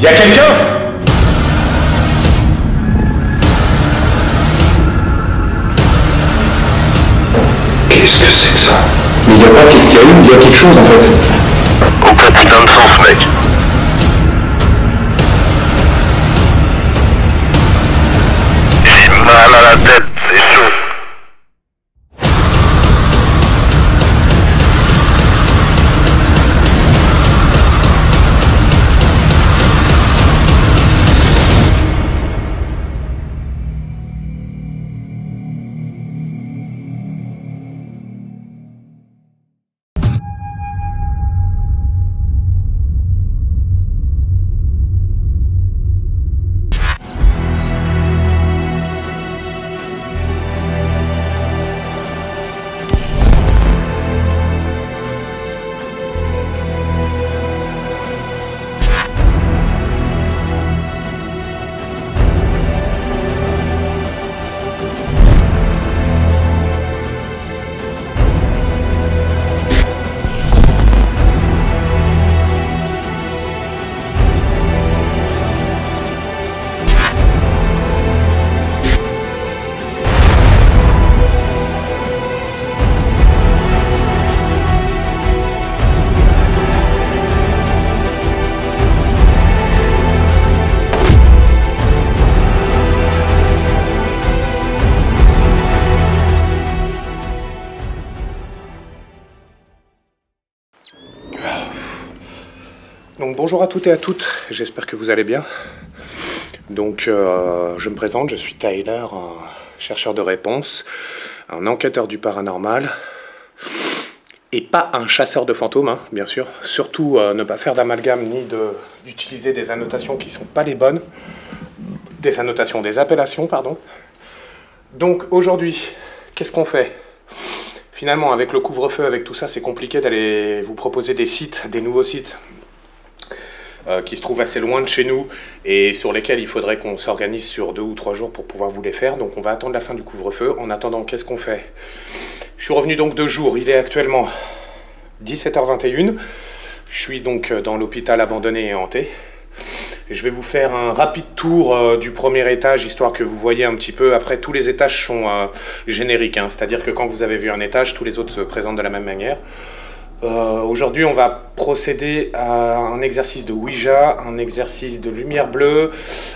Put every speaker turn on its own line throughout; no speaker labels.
Y a quelqu'un?
Qu'est-ce que c'est que ça?
Mais y a pas qu'est-ce qu'il y a eu, il y a quelque chose en fait.
Aucun putain de sens, mec. J'ai mal à la tête, c'est chaud.
Donc bonjour à toutes et à toutes, j'espère que vous allez bien. Donc je me présente, je suis Tyler, un chercheur de réponses, un enquêteur du paranormal et pas un chasseur de fantômes, hein, bien sûr. Surtout ne pas faire d'amalgame ni d'utiliser des annotations qui sont pas les bonnes, des appellations, pardon. Donc aujourd'hui, qu'est-ce qu'on fait? Finalement, avec le couvre-feu, avec tout ça, c'est compliqué d'aller vous proposer des sites, des nouveaux sites qui se trouvent assez loin de chez nous et sur lesquels il faudrait qu'on s'organise sur 2 ou 3 jours pour pouvoir vous les faire. Donc on va attendre la fin du couvre-feu. En attendant, qu'est-ce qu'on fait? Je suis revenu donc 2 jours. Il est actuellement 17h21. Je suis donc dans l'hôpital abandonné et hanté. Je vais vous faire un rapide tour du premier étage, histoire que vous voyez un petit peu. Après, tous les étages sont génériques, hein, c'est-à-dire que quand vous avez vu un étage, tous les autres se présentent de la même manière. Aujourd'hui, on va procéder à un exercice de Ouija, un exercice de lumière bleue,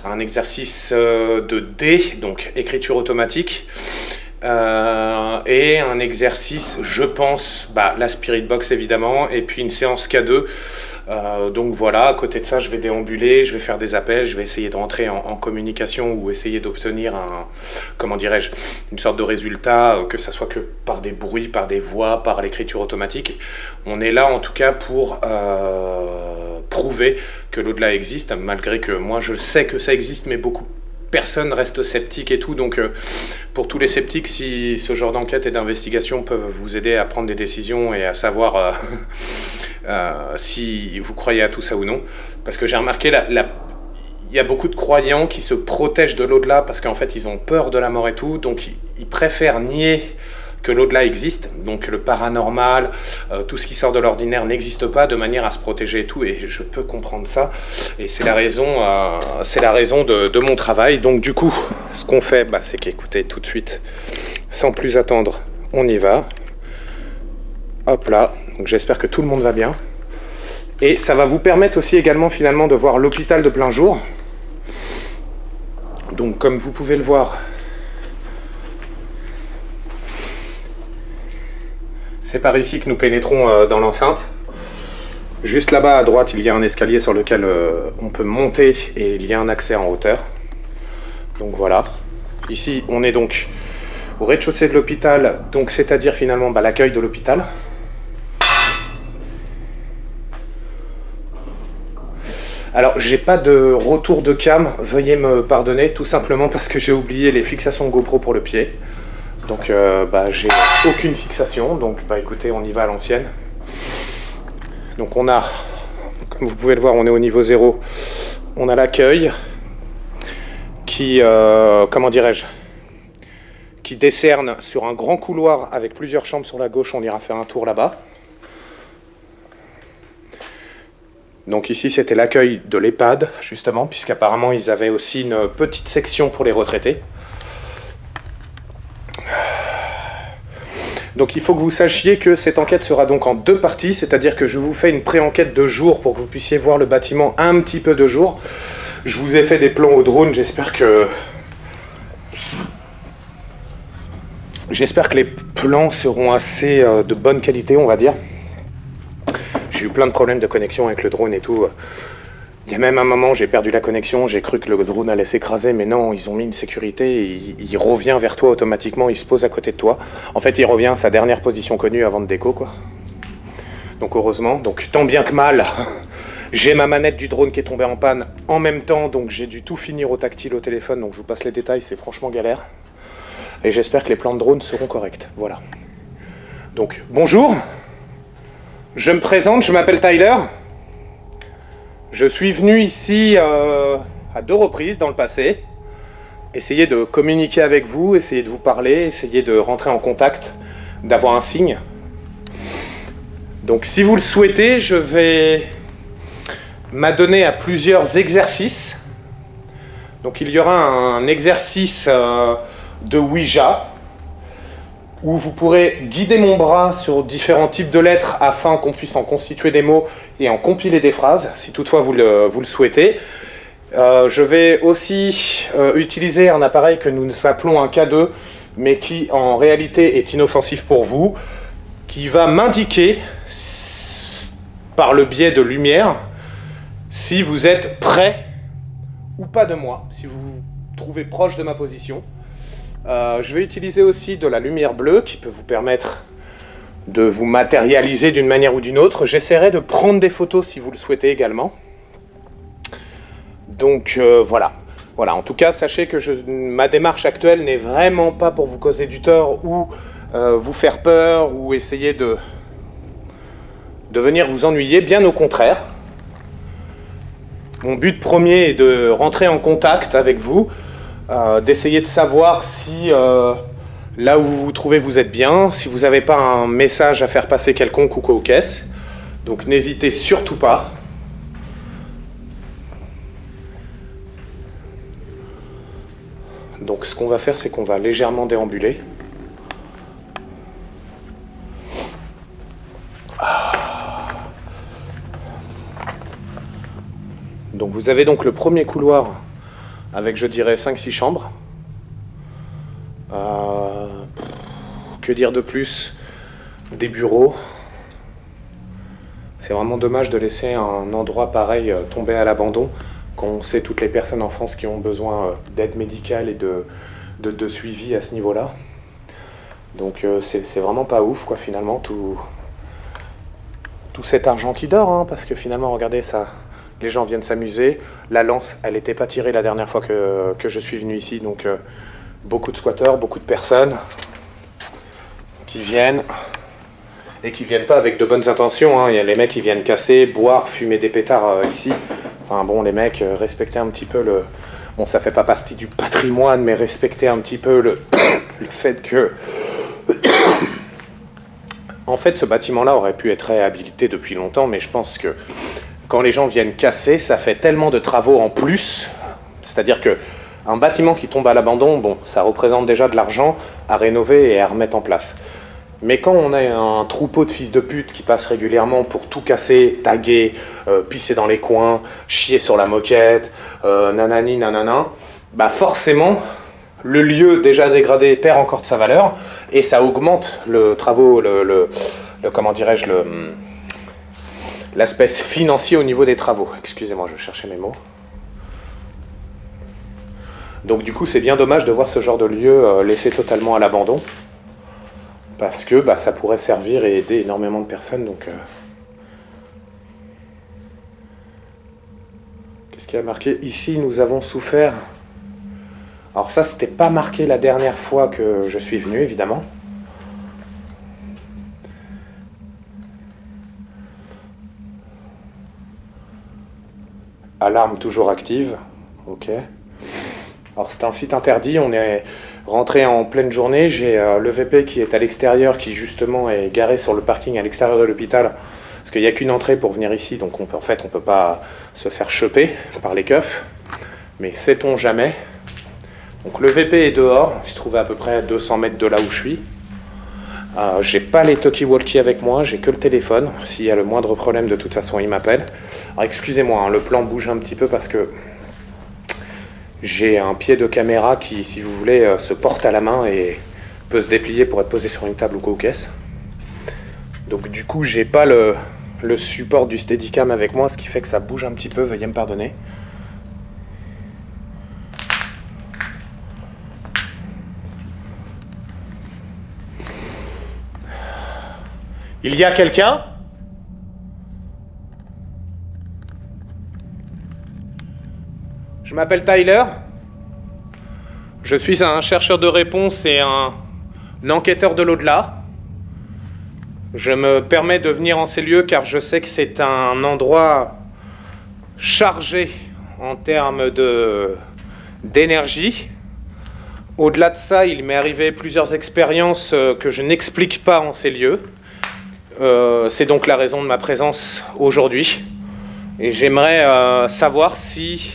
un exercice de dés, donc écriture automatique, et un exercice, je pense, la Spirit Box évidemment, et puis une séance K2. Donc voilà, à côté de ça, je vais déambuler, je vais faire des appels, je vais essayer de rentrer en communication ou essayer d'obtenir une sorte de résultat, que ça soit que par des bruits, par des voix, par l'écriture automatique. On est là en tout cas pour prouver que l'au-delà existe, malgré que moi je sais que ça existe, mais beaucoup personne reste sceptique et tout, donc pour tous les sceptiques, si ce genre d'enquête et d'investigation peuvent vous aider à prendre des décisions et à savoir si vous croyez à tout ça ou non, parce que j'ai remarqué il y a beaucoup de croyants qui se protègent de l'au-delà parce qu'en fait ils ont peur de la mort et tout, donc ils préfèrent nier que l'au-delà existe, donc le paranormal, tout ce qui sort de l'ordinaire n'existe pas, de manière à se protéger et tout, et je peux comprendre ça, et c'est la raison de mon travail. Donc du coup, ce qu'on fait, c'est qu'écoutez, tout de suite, sans plus attendre, on y va. Hop là, donc j'espère que tout le monde va bien. Et ça va vous permettre aussi également finalement de voir l'hôpital de plein jour. Donc comme vous pouvez le voir, c'est par ici que nous pénétrons dans l'enceinte. Juste là-bas à droite, il y a un escalier sur lequel on peut monter et il y a un accès en hauteur. Donc voilà. Ici, on est donc au rez-de-chaussée de l'hôpital, donc c'est-à-dire finalement l'accueil de l'hôpital. Alors, j'ai pas de retour de cam, veuillez me pardonner, tout simplement parce que j'ai oublié les fixations GoPro pour le pied. Donc, j'ai aucune fixation, donc écoutez, on y va à l'ancienne. Donc on a, comme vous pouvez le voir, on est au niveau 0. On a l'accueil qui, qui décerne sur un grand couloir avec plusieurs chambres sur la gauche. On ira faire un tour là-bas. Donc ici c'était l'accueil de l'EHPAD justement, puisqu'apparemment ils avaient aussi une petite section pour les retraités. Donc il faut que vous sachiez que cette enquête sera donc en 2 parties, c'est-à-dire que je vous fais une pré-enquête de jour pour que vous puissiez voir le bâtiment un petit peu de jour. Je vous ai fait des plans au drone, j'espère que les plans seront assez de bonne qualité, on va dire. J'ai eu plein de problèmes de connexion avec le drone et tout. Il y a même un moment, j'ai perdu la connexion, j'ai cru que le drone allait s'écraser, mais non, ils ont mis une sécurité, il revient vers toi automatiquement, il se pose à côté de toi. En fait, il revient à sa dernière position connue avant de déco, quoi. Donc heureusement, donc tant bien que mal, j'ai ma manette du drone qui est tombée en panne en même temps, donc j'ai dû tout finir au tactile au téléphone, donc je vous passe les détails, c'est franchement galère. Et j'espère que les plans de drone seront corrects, voilà. Donc, bonjour, je me présente, je m'appelle Tyler. Je suis venu ici à 2 reprises dans le passé, essayer de communiquer avec vous, essayer de vous parler, essayer de rentrer en contact, d'avoir un signe. Donc si vous le souhaitez, je vais m'adonner à plusieurs exercices. Donc il y aura un exercice de Ouija, où vous pourrez guider mon bras sur différents types de lettres afin qu'on puisse en constituer des mots et en compiler des phrases, si toutefois vous le souhaitez. Je vais aussi utiliser un appareil que nous appelons un K2, mais qui en réalité est inoffensif pour vous, qui va m'indiquer, par le biais de lumière, si vous êtes près ou pas de moi, si vous vous trouvez proche de ma position. Je vais utiliser aussi de la lumière bleue qui peut vous permettre de vous matérialiser d'une manière ou d'une autre. J'essaierai de prendre des photos si vous le souhaitez également. Donc voilà. Voilà, en tout cas, sachez que ma démarche actuelle n'est vraiment pas pour vous causer du tort ou vous faire peur ou essayer de venir vous ennuyer, bien au contraire. Mon but premier est de rentrer en contact avec vous, d'essayer de savoir si là où vous vous trouvez vous êtes bien, si vous n'avez pas un message à faire passer quelconque ou quoi ou qu'est-ce. Donc n'hésitez surtout pas. Donc ce qu'on va faire, c'est qu'on va légèrement déambuler. Donc vous avez donc le premier couloir avec, je dirais, 5-6 chambres. Que dire de plus? Des bureaux. C'est vraiment dommage de laisser un endroit pareil tomber à l'abandon quand on sait toutes les personnes en France qui ont besoin d'aide médicale et de suivi à ce niveau-là. Donc c'est vraiment pas ouf, quoi, finalement, tout cet argent qui dort, hein, parce que finalement, regardez ça. Les gens viennent s'amuser. La lance, elle n'était pas tirée la dernière fois que je suis venu ici. Donc, beaucoup de squatteurs, beaucoup de personnes qui viennent et qui viennent pas avec de bonnes intentions. Hein. Il y a les mecs qui viennent casser, boire, fumer des pétards ici. Enfin bon, les mecs, respectez un petit peu le... Bon, ça fait pas partie du patrimoine, mais respectez un petit peu le fait que... En fait, ce bâtiment-là aurait pu être réhabilité depuis longtemps, mais je pense que quand les gens viennent casser, ça fait tellement de travaux en plus. C'est-à-dire que un bâtiment qui tombe à l'abandon, bon, ça représente déjà de l'argent à rénover et à remettre en place. Mais quand on a un troupeau de fils de pute qui passent régulièrement pour tout casser, taguer, pisser dans les coins, chier sur la moquette, nanani, nanana, bah forcément, le lieu déjà dégradé perd encore de sa valeur et ça augmente le travaux, comment dirais-je, l'aspect financier au niveau des travaux. Excusez-moi, je cherchais mes mots. Donc du coup, c'est bien dommage de voir ce genre de lieu laissé totalement à l'abandon. Parce que bah, ça pourrait servir et aider énormément de personnes. Donc, qu'est-ce qu'il y a marqué? Ici, nous avons souffert. Alors ça, c'était pas marqué la dernière fois que je suis venu, évidemment. Alarme toujours active. Ok. Alors c'est un site interdit, on est rentré en pleine journée, j'ai le VP qui est à l'extérieur, qui justement est garé sur le parking à l'extérieur de l'hôpital, Parce qu'il n'y a qu'une entrée pour venir ici, donc en fait on ne peut pas se faire choper par les keufs. Mais sait-on jamais. Donc le VP est dehors, il se trouve à peu près à 200 mètres de là où je suis. J'ai pas les talkie-walkie avec moi, j'ai que le téléphone. S'il y a le moindre problème, de toute façon, il m'appelle. Alors excusez-moi, hein, le plan bouge un petit peu parce que j'ai un pied de caméra qui, si vous voulez, se porte à la main et peut se déplier pour être posé sur une table ou quoi aux caisses. Donc du coup, j'ai pas le support du Steadicam avec moi, ce qui fait que ça bouge un petit peu, veuillez me pardonner. Il y a quelqu'un? Je m'appelle Tyler. Je suis un chercheur de réponse et un enquêteur de l'au-delà. Je me permets de venir en ces lieux car je sais que c'est un endroit chargé en termes d'énergie. Au-delà de ça, il m'est arrivé plusieurs expériences que je n'explique pas en ces lieux. C'est donc la raison de ma présence aujourd'hui. Et j'aimerais savoir si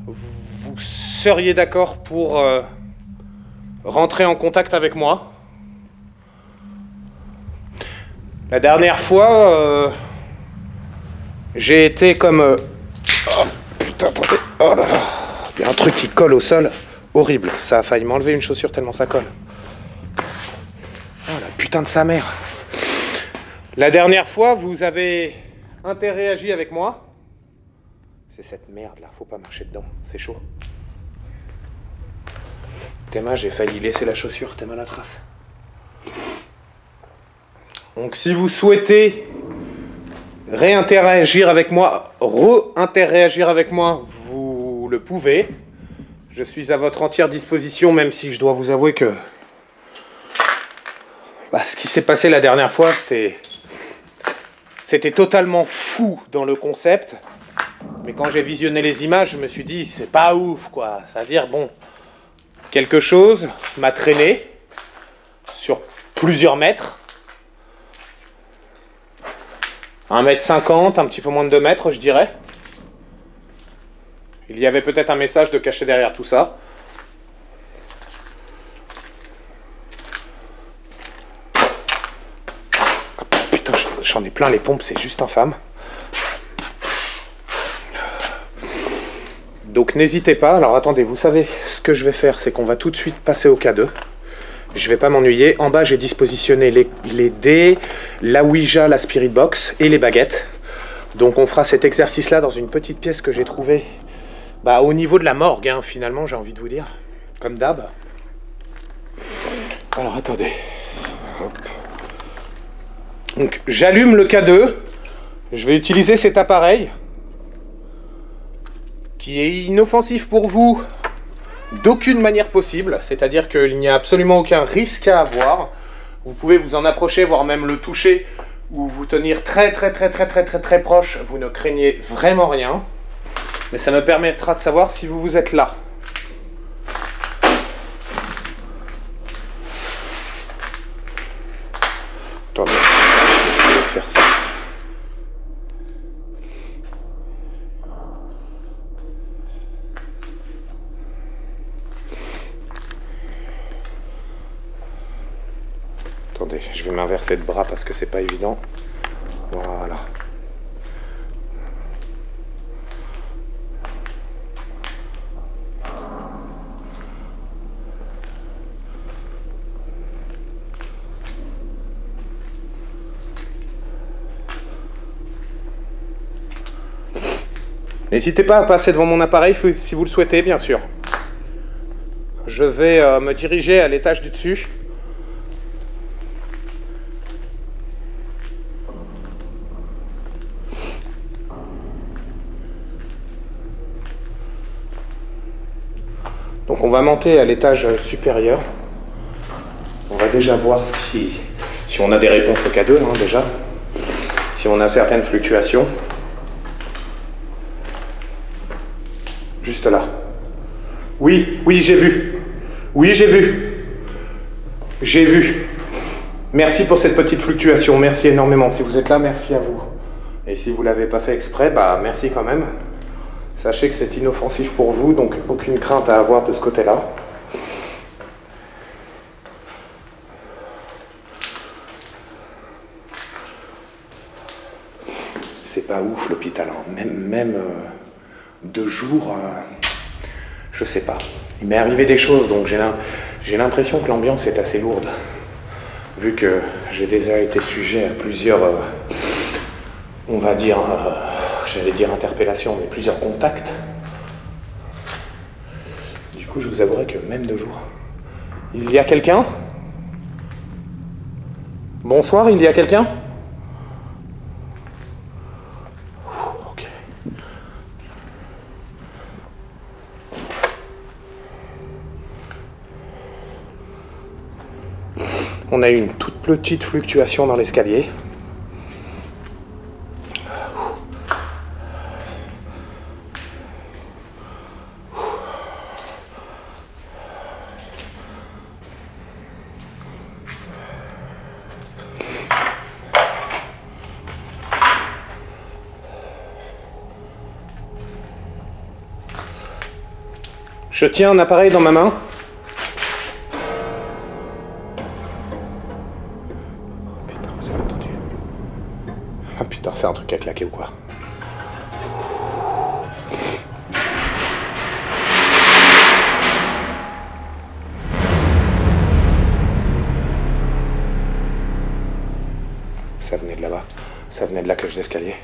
vous seriez d'accord pour rentrer en contact avec moi. La dernière fois, j'ai été comme... Oh putain, attendez. Oh là là. Il y a un truc qui colle au sol. Horrible. Ça a failli m'enlever une chaussure tellement ça colle. Oh la putain de sa mère. La dernière fois, vous avez interréagi avec moi. C'est cette merde là, faut pas marcher dedans, c'est chaud. Théma, j'ai failli laisser la chaussure, Théma la trace. Donc si vous souhaitez réinteragir avec moi, re-interréagir avec moi, vous le pouvez. Je suis à votre entière disposition, même si je dois vous avouer que... ce qui s'est passé la dernière fois, c'était totalement fou dans le concept. Mais quand j'ai visionné les images, je me suis dit, c'est pas ouf, quoi. C'est-à-dire, bon, quelque chose m'a traîné sur plusieurs mètres. 1,50 m, un petit peu moins de 2 mètres, je dirais. Il y avait peut-être un message de caché derrière tout ça. Putain, j'en ai plein les pompes, c'est juste infâme. Donc n'hésitez pas. Alors attendez, vous savez, ce que je vais faire, c'est qu'on va tout de suite passer au K2. Je vais pas m'ennuyer. En bas, j'ai dispositionné les dés, la Ouija, la Spirit Box et les baguettes. Donc on fera cet exercice-là dans une petite pièce que j'ai trouvée au niveau de la morgue, hein, finalement, j'ai envie de vous dire. Comme d'hab. Alors attendez. Hop. Donc j'allume le K2. Je vais utiliser cet appareil qui est inoffensif pour vous d'aucune manière possible, c'est-à-dire qu'il n'y a absolument aucun risque à avoir. Vous pouvez vous en approcher, voire même le toucher, ou vous tenir très proche, vous ne craignez vraiment rien. Mais ça me permettra de savoir si vous êtes là. Attendez, je vais faire ça. Attendez, je vais m'inverser de bras parce que c'est pas évident. Voilà. N'hésitez pas à passer devant mon appareil si vous le souhaitez, bien sûr. Je vais me diriger à l'étage du dessus. Donc on va monter à l'étage supérieur. On va déjà voir si on a des réponses au K2, hein, déjà. Si on a certaines fluctuations. Juste là. Oui, j'ai vu. Oui, j'ai vu. J'ai vu. Merci pour cette petite fluctuation, merci énormément. Si vous êtes là, merci à vous. Et si vous l'avez pas fait exprès, bah merci quand même. Sachez que c'est inoffensif pour vous, donc aucune crainte à avoir de ce côté-là. C'est pas ouf l'hôpital, hein. Même 2 jours, je sais pas. Il m'est arrivé des choses, donc j'ai l'impression que l'ambiance est assez lourde. Vu que j'ai déjà été sujet à plusieurs, on va dire, j'allais dire interpellations, mais plusieurs contacts. Du coup, je vous avouerai que même 2 jours. Il y a quelqu'un? Bonsoir, il y a quelqu'un? Ok. On a eu une toute petite fluctuation dans l'escalier. Je tiens un appareil dans ma main. Putain, vous avez entendu? Ah putain, c'est un truc à claquer ou quoi? Ça venait de là-bas. Ça venait de la cage d'escalier.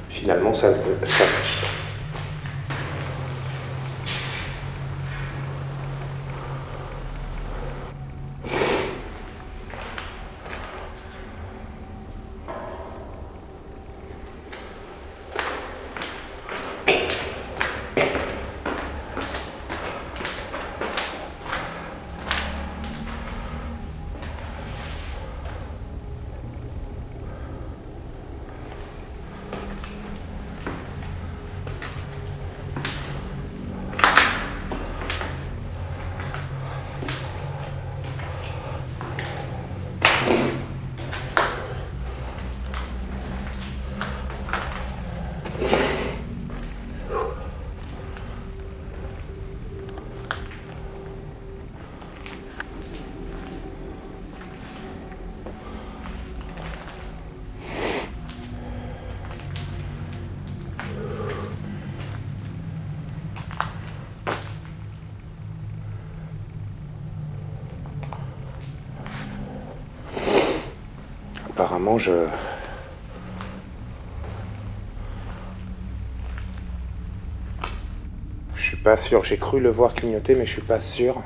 Finalement, ça... Apparemment, je suis pas sûr. J'ai cru le voir clignoter, mais je suis pas sûr.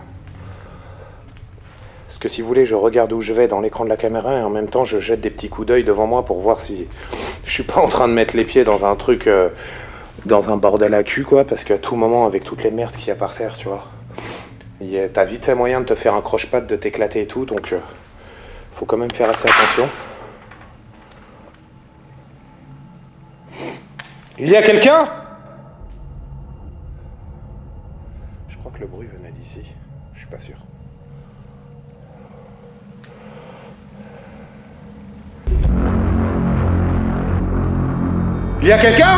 Parce que si vous voulez, je regarde où je vais dans l'écran de la caméra et en même temps, je jette des petits coups d'œil devant moi pour voir si je suis pas en train de mettre les pieds dans un truc, dans un bordel à cul, quoi. Parce qu'à tout moment, avec toutes les merdes qu'il y a par terre, tu vois, t'as vite fait moyen de te faire un croche-patte, de t'éclater et tout, donc faut quand même faire assez attention. Il y a quelqu'un? Je crois que le bruit venait d'ici. Je suis pas sûr. Il y a quelqu'un?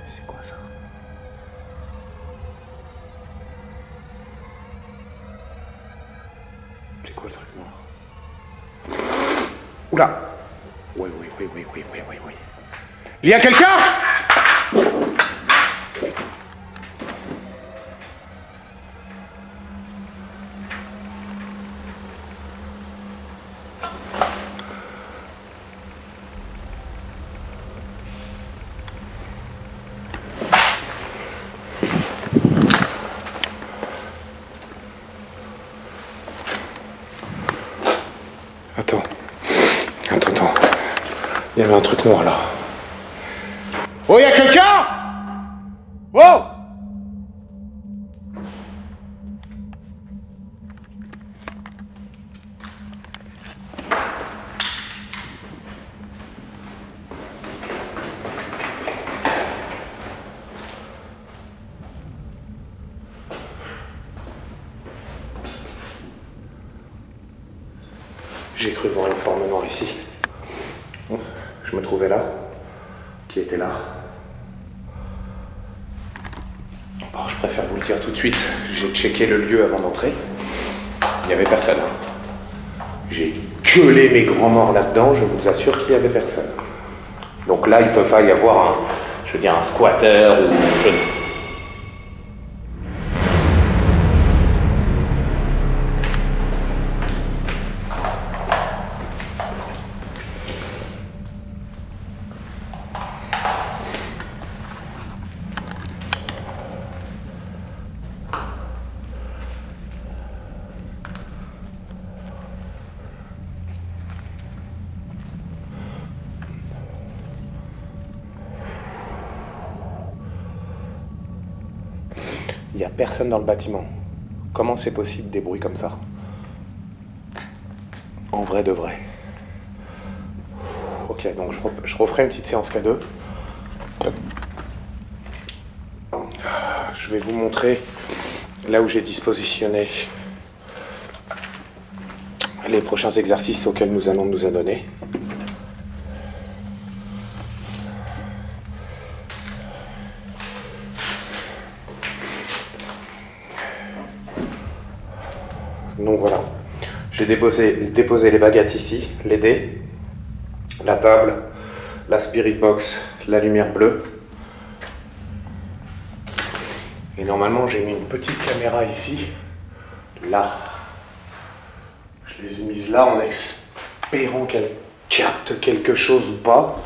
C'est quoi ça? C'est quoi le truc noir? Oula! Oui. Il y a quelqu'un? Attends. Il y avait un truc noir là. Oh, il y a quelqu'un? Oh! J'ai cru voir une forme noire ici. Je me trouvais là. Qui était là? Bon, je préfère vous le dire tout de suite. J'ai checké le lieu avant d'entrer. Il n'y avait personne. J'ai gueulé mes grands morts là-dedans. Je vous assure qu'il n'y avait personne. Donc là, il ne peut pas y avoir un squatter ou... Il n'y a personne dans le bâtiment. Comment c'est possible des bruits comme ça? En vrai de vrai. Ok, donc je referai une petite séance K2. Je vais vous montrer là où j'ai dispositionné les prochains exercices auxquels nous allons nous adonner. Donc voilà, j'ai déposé les baguettes ici, les dés, la table, la spirit box, la lumière bleue. Et normalement j'ai mis une petite caméra ici, là. Je les ai mises là en espérant qu'elle capte quelque chose ou pas.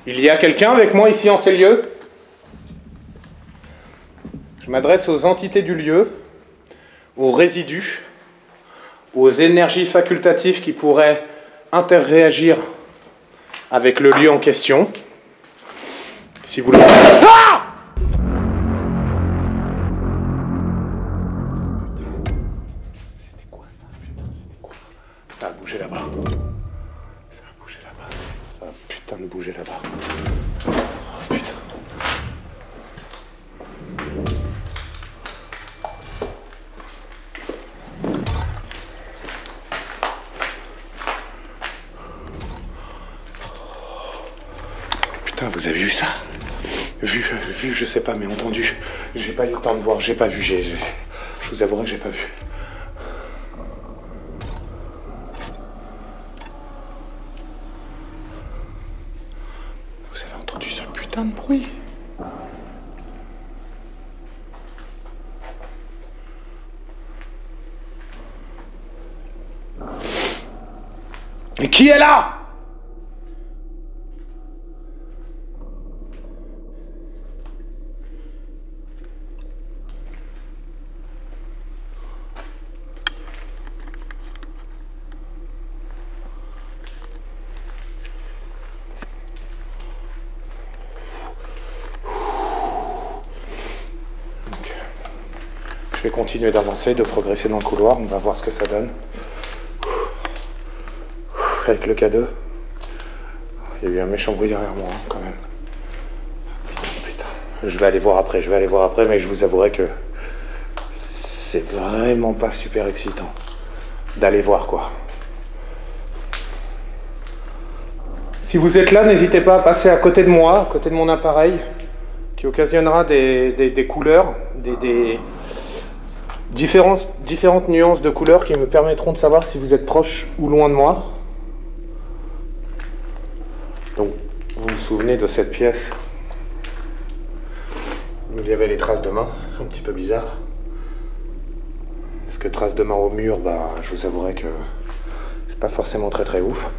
Il y a quelqu'un avec moi ici en ces lieux? Je m'adresse aux entités du lieu, aux résidus, aux énergies facultatives qui pourraient interréagir avec le lieu en question. Si vous le... Ah! C'était quoi ça? Putain, c'était quoi? Ça a bougé là-bas. Ça a bougé là-bas. Ça a putain de bouger là-bas. Oh, putain. Putain, vous avez vu ça? Vu, je sais pas, mais entendu. J'ai pas eu le temps de voir, j'ai pas vu, je vous avouerai que j'ai pas vu. Vous avez entendu ce putain de bruit? Et qui est là? Je vais continuer d'avancer, de progresser dans le couloir, on va voir ce que ça donne. Avec le K2. Il y a eu un méchant bruit derrière moi, hein, quand même. Putain. Je vais aller voir après, mais je vous avouerai que c'est vraiment pas super excitant d'aller voir, quoi. Si vous êtes là, n'hésitez pas à passer à côté de moi, à côté de mon appareil, qui occasionnera des couleurs, des différentes nuances de couleurs qui me permettront de savoir si vous êtes proche ou loin de moi. Donc, vous vous souvenez de cette pièce où il y avait les traces de main, un petit peu bizarre. Parce que traces de main au mur, bah, je vous avouerai que c'est pas forcément très ouf.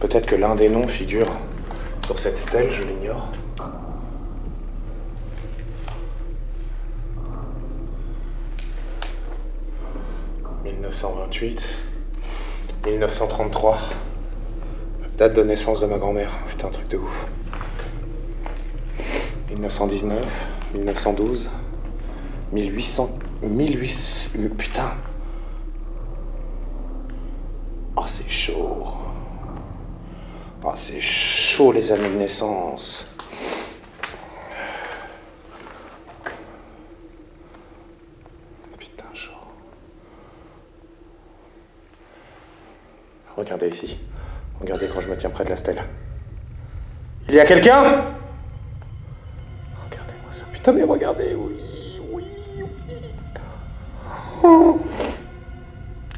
Peut-être que l'un des noms figure sur cette stèle, je l'ignore. « 1928, 1933, date de naissance de ma grand-mère, putain, un truc de ouf. 1919, 1912, 1800, putain, c'est chaud. Ah, c'est chaud les années de naissance. Putain, chaud. Regardez ici. Regardez quand je me tiens près de la stèle. Il y a quelqu'un? Regardez-moi ça. Putain, mais regardez, oui, oui, oui. Oh.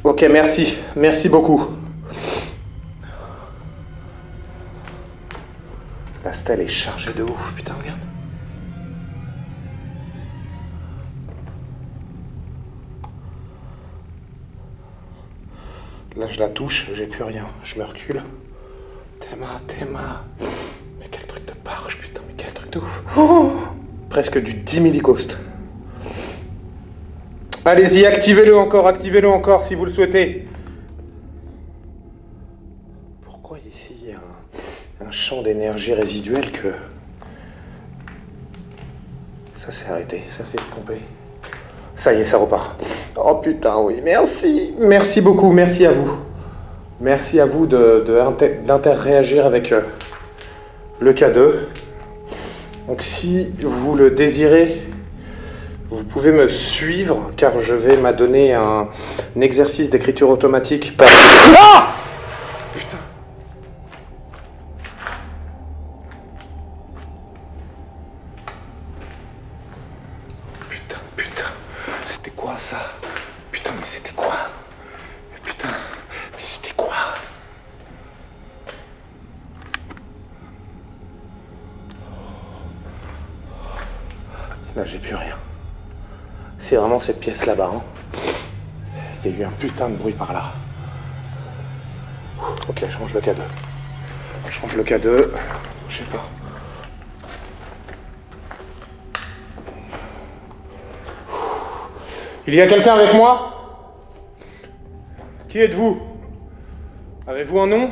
Ok, merci. Merci beaucoup. La stèle est chargée de ouf, putain, regarde. Là, je la touche, j'ai plus rien. Je me recule. Théma. Mais quel truc de barge, putain, mais quel truc de ouf. Oh, presque du 10 millicost. Allez-y, activez-le encore si vous le souhaitez. Pourquoi ici il y a un champ d'énergie résiduel que... Ça s'est arrêté, ça s'est estompé. Ça y est, ça repart. Oh putain, oui, merci. Merci beaucoup, merci à vous. Merci à vous d'interréagir avec le K2. Donc si vous le désirez, vous pouvez me suivre, car je vais m'adonner un exercice d'écriture automatique par... Ah! Putain. Putain. C'était quoi ça? Putain, mais c'était quoi? Putain, mais c'était quoi? Là, j'ai plus rien. C'est vraiment cette pièce là-bas, hein. Il y a eu un putain de bruit par là. Ok, je range le K2. Je sais pas. Il y a quelqu'un avec moi? Qui êtes-vous? Avez-vous un nom?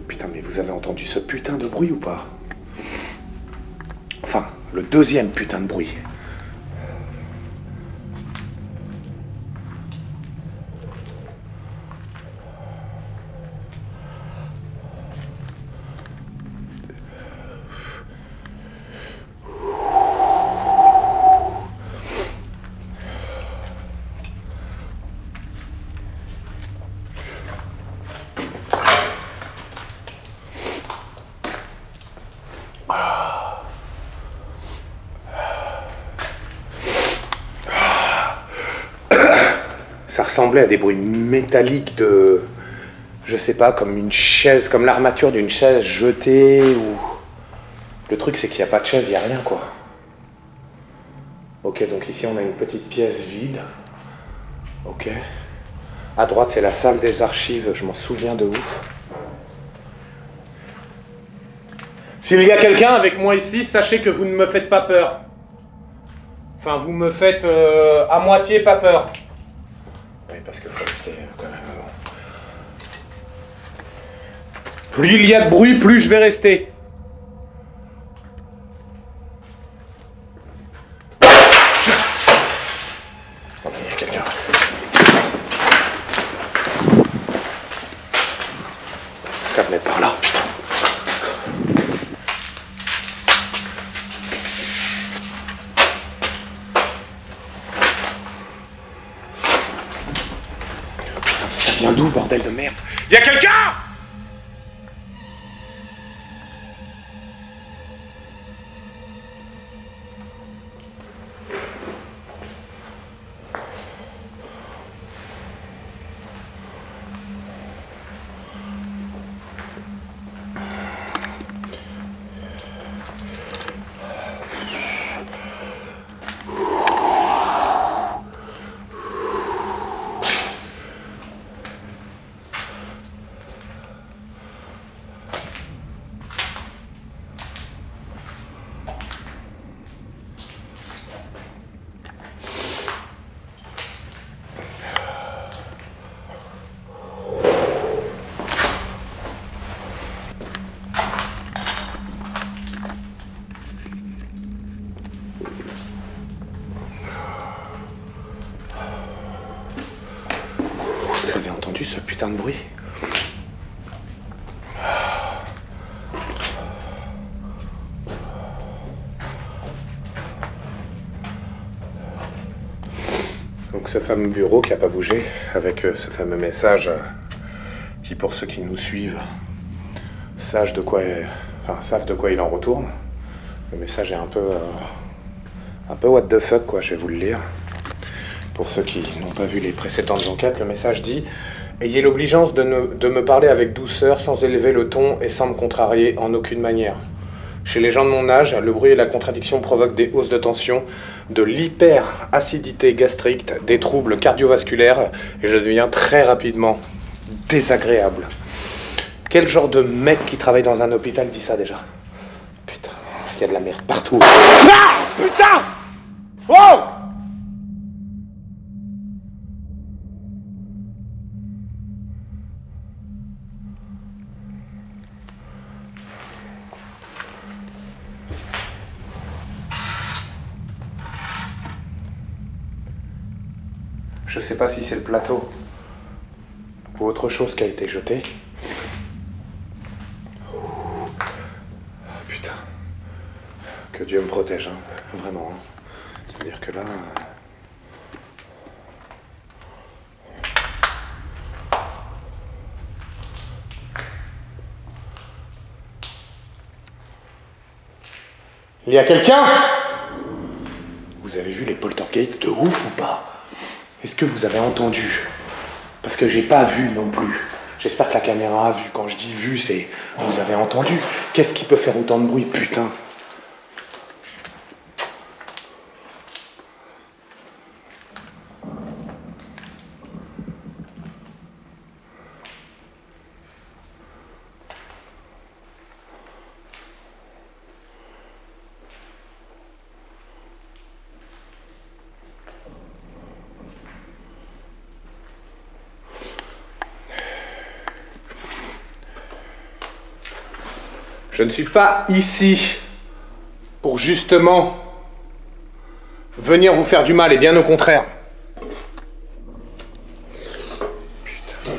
Putain, mais vous avez entendu ce putain de bruit ou pas? Enfin, le deuxième putain de bruit. Ça ressemblait à des bruits métalliques de... Je sais pas, comme une chaise, comme l'armature d'une chaise jetée ou... Le truc c'est qu'il n'y a pas de chaise, il n'y a rien quoi. Ok, donc ici on a une petite pièce vide. Ok. À droite c'est la salle des archives, je m'en souviens de ouf. S'il y a quelqu'un avec moi ici, sachez que vous ne me faites pas peur. Enfin, vous me faites à moitié pas peur. Oui, parce qu'il faut rester quand même avant. Plus il y a de bruit, plus je vais rester. Oh, il y a quelqu'un. Ça venait par là, putain. Ça vient d'où, bordel de merde? Il y a quelqu'un! entendu ce putain de bruit? Donc ce fameux bureau qui n'a pas bougé, avec ce fameux message qui, pour ceux qui nous suivent, savent de quoi il en retourne. Le message est un peu what the fuck, quoi, je vais vous le lire. Pour ceux qui n'ont pas vu les précédentes enquêtes, le message dit « Ayez l'obligeance de me parler avec douceur, sans élever le ton et sans me contrarier en aucune manière. Chez les gens de mon âge, le bruit et la contradiction provoquent des hausses de tension, de l'hyperacidité gastrique, des troubles cardiovasculaires, et je deviens très rapidement désagréable. » Quel genre de mec qui travaille dans un hôpital dit ça déjà? Putain, il y a de la merde partout. Ah! Putain! Oh! Je sais pas si c'est le plateau ou autre chose qui a été jeté. Oh, putain. Que Dieu me protège, hein. Vraiment. Hein. C'est-à-dire que là... Il y a quelqu'un? Vous avez vu les poltergeists de ouf ou pas? Est-ce que vous avez entendu? Parce que j'ai pas vu non plus. J'espère que la caméra a vu. Quand je dis vu, c'est... Vous avez entendu? Qu'est-ce qui peut faire autant de bruit, putain? Je ne suis pas ici pour justement venir vous faire du mal, et bien au contraire. Putain.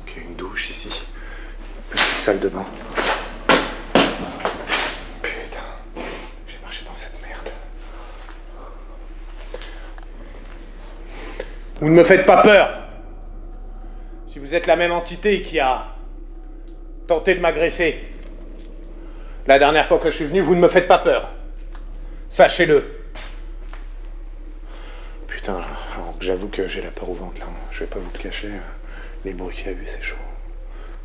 Ok, une douche ici. Petite salle de bain. Vous ne me faites pas peur. Si vous êtes la même entité qui a tenté de m'agresser la dernière fois que je suis venu, vous ne me faites pas peur. Sachez-le. Putain, alors que j'avoue que j'ai la peur au ventre là. Je vais pas vous le cacher. Les bruits qu'il y a eu, c'est chaud.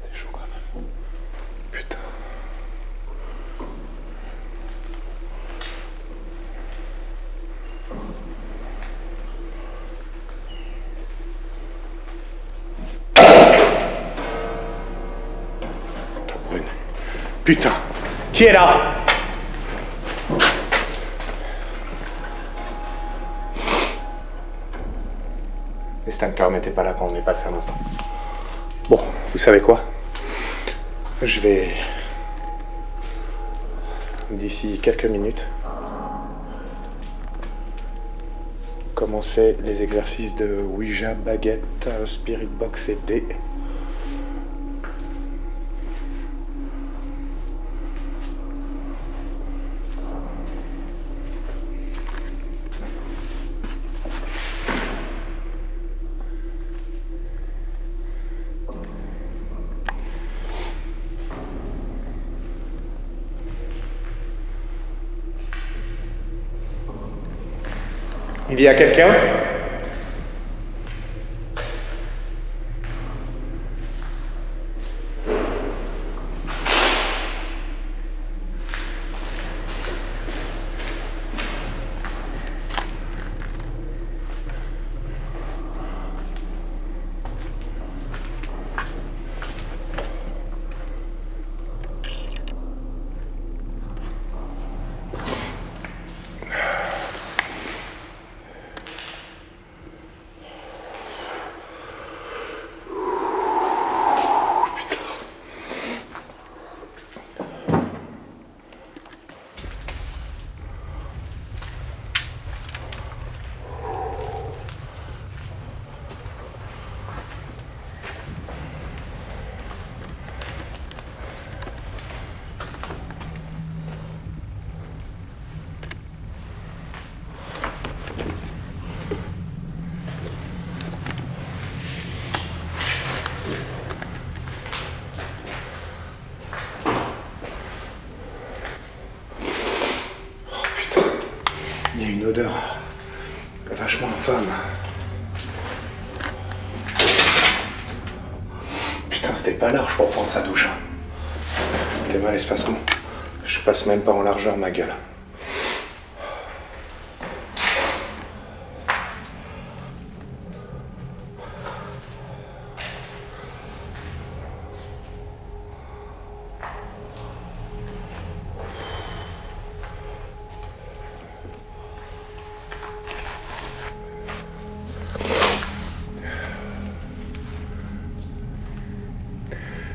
C'est chaud quand même. Putain. Putain, qui est là? L'extincteur n'était pas là quand on est passé un instant. Bon, vous savez quoi? Je vais, d'ici quelques minutes, commencer les exercices de Ouija, baguette, Spirit Box et dés. Il y a quelqu'un? une odeur vachement infâme. Putain, c'était pas large pour prendre sa douche. T'es mal espace-nous. Je passe même pas en largeur ma gueule.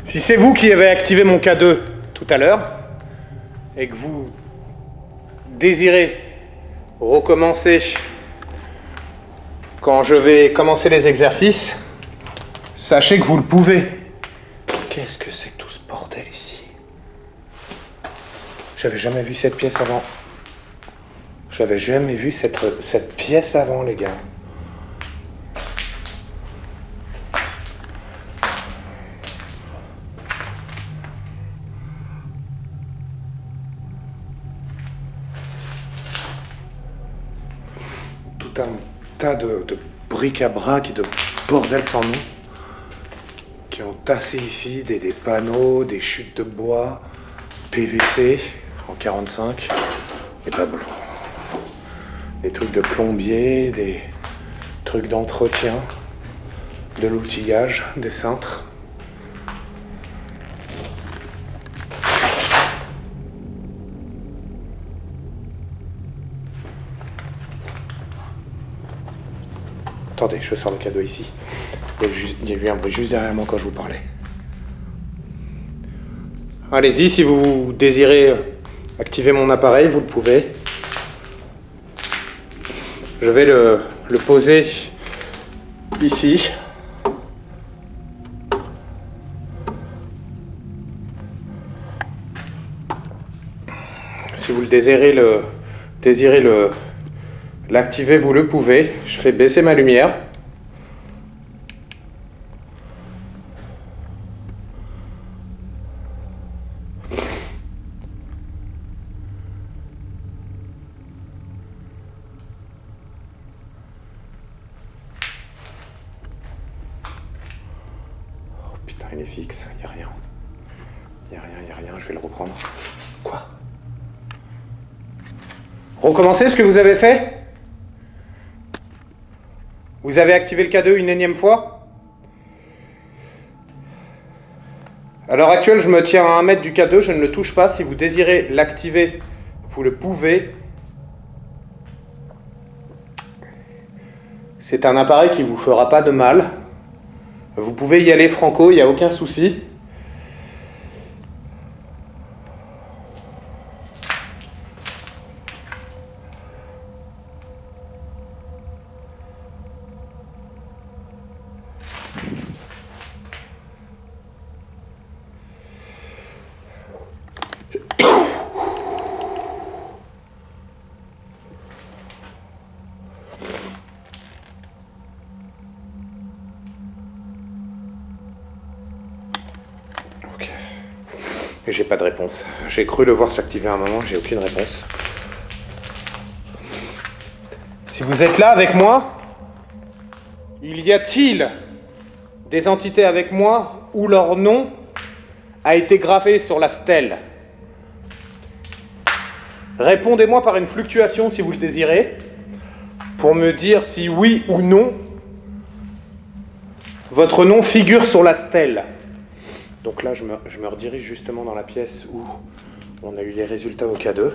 Si c'est vous qui avez activé mon K2 tout à l'heure, et que vous désirez recommencer quand je vais commencer les exercices, sachez que vous le pouvez. Qu'est-ce que c'est que tout ce bordel ici? J'avais jamais vu cette pièce avant. J'avais jamais vu cette pièce avant, les gars. Un tas de bric-à-brac et de bordel sans nom qui ont tassé ici des panneaux, des chutes de bois, PVC en 45 et pas bon. Des trucs de plombier, des trucs d'entretien, de l'outillage, des cintres. Attendez, je sors le K2 ici. Il y a eu un bruit juste derrière moi quand je vous parlais. Allez-y, si vous désirez activer mon appareil, vous le pouvez. Je vais le poser ici. Si vous le désirez l'activer, vous le pouvez. Je fais baisser ma lumière. Oh putain, il est fixe, il n'y a rien. Il n'y a rien, je vais le reprendre. Quoi? Recommencez ce que vous avez fait? Vous avez activé le K2 une énième fois? À l'heure actuelle, je me tiens à 1 mètre du K2, je ne le touche pas. Si vous désirez l'activer, vous le pouvez. C'est un appareil qui ne vous fera pas de mal. Vous pouvez y aller franco, il n'y a aucun souci. Ok. Et j'ai pas de réponse. J'ai cru le voir s'activer à un moment, j'ai aucune réponse. Si vous êtes là avec moi, y a-t-il des entités avec moi où leur nom a été gravé sur la stèle? Répondez-moi par une fluctuation si vous le désirez, pour me dire si oui ou non votre nom figure sur la stèle. Donc là, je me redirige justement dans la pièce où on a eu les résultats au K2.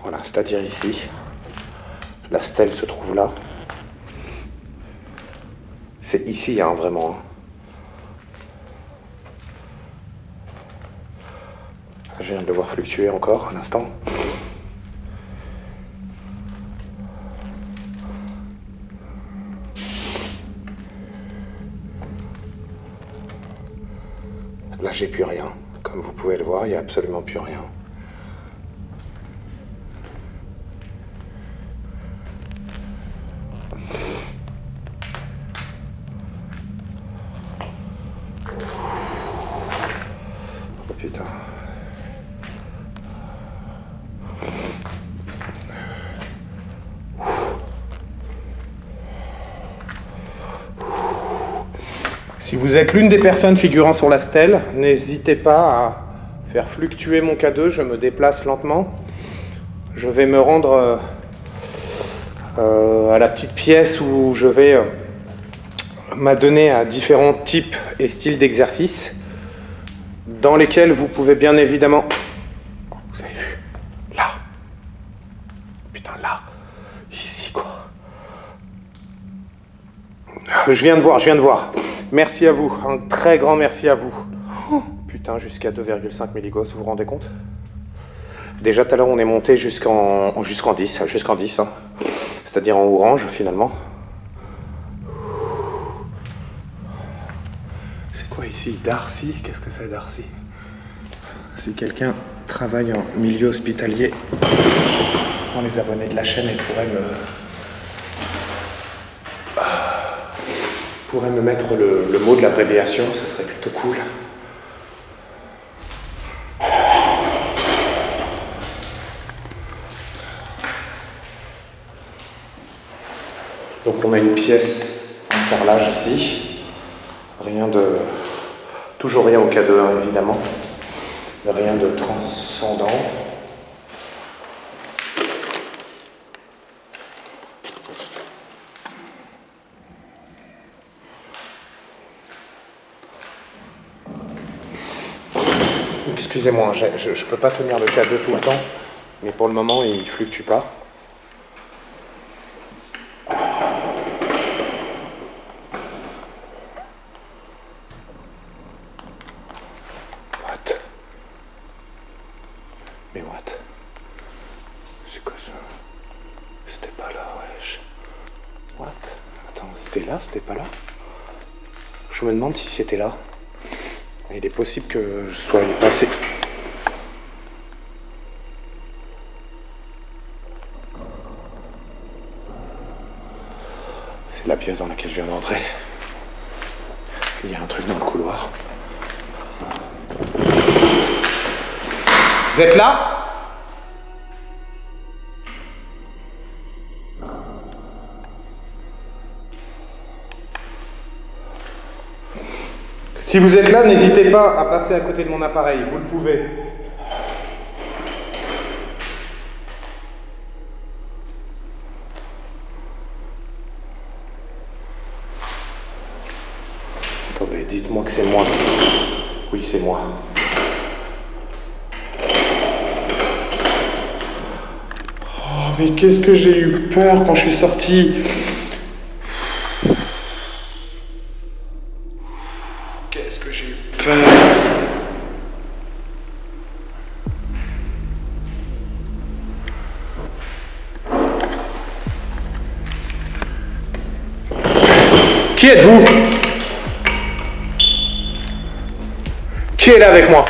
Voilà, c'est-à-dire ici. La stèle se trouve là. C'est ici, hein, vraiment. Je viens de le voir fluctuer encore un instant. Là, j'ai plus rien. Comme vous pouvez le voir, il n'y a absolument plus rien. Oh putain. Si vous êtes l'une des personnes figurant sur la stèle, n'hésitez pas à faire fluctuer mon K2, je me déplace lentement. Je vais me rendre à la petite pièce où je vais m'adonner à différents types et styles d'exercices dans lesquels vous pouvez bien évidemment... Vous avez vu? Là. Putain, là. Ici, quoi. Je viens de voir. Merci à vous, un très grand merci à vous. Oh, putain, jusqu'à 2,5 milligauss, vous vous rendez compte? Déjà tout à l'heure on est monté jusqu'en 10, hein. C'est-à-dire en orange finalement. C'est quoi ici? Darcy? Qu'est-ce que c'est Darcy? Si quelqu'un travaille en milieu hospitalier, dans les abonnés de la chaîne, il pourrait me mettre le mot de l'abréviation, ça serait plutôt cool. Donc on a une pièce en carrelage ici, toujours rien au K2 hein, évidemment, rien de transcendant. Excusez-moi, je peux pas tenir le K2 tout le temps, mais pour le moment il fluctue pas. C'est quoi ça? C'était pas là, wesh. What? Attends, c'était là, c'était pas là? Je me demande si c'était là. Il est possible que je sois passé. C'est la pièce dans laquelle je viens d'entrer. Il y a un truc dans le couloir. Vous êtes là? Si vous êtes là, n'hésitez pas à passer à côté de mon appareil, vous le pouvez. Attendez, dites-moi que c'est moi. Oui, c'est moi. Oh, mais qu'est-ce que j'ai eu peur quand je suis sorti. Qu'est-ce que j'ai eu peur. Qui êtes-vous? Qui est là avec moi?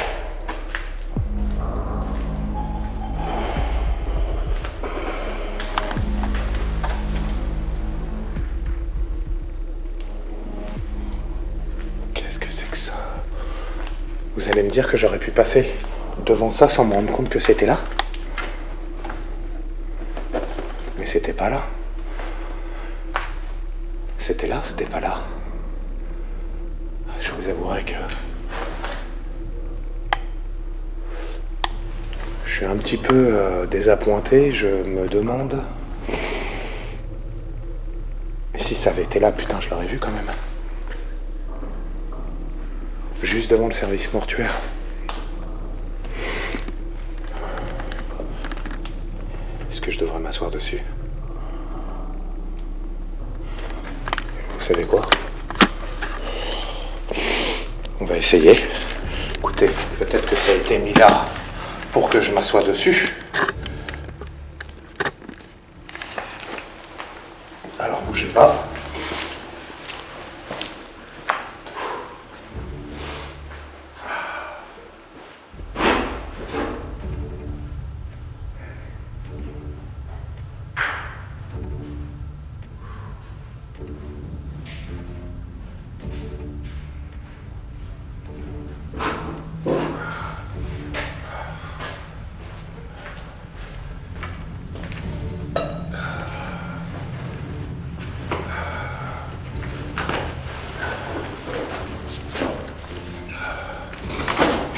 Qu'est-ce que c'est que ça? Vous allez me dire que j'aurais pu passer devant ça sans me rendre compte que c'était là? Mais c'était pas là. C'était là, c'était pas là. Je vous avouerai que je suis un petit peu désappointé. Je me demande si ça avait été là. Putain, je l'aurais vu quand même. Juste devant le service mortuaire. Est-ce que je devrais m'asseoir dessus? Vous savez quoi? On va essayer. Écoutez, peut-être que ça a été mis là pour que je m'assoie dessus. Alors bougez pas.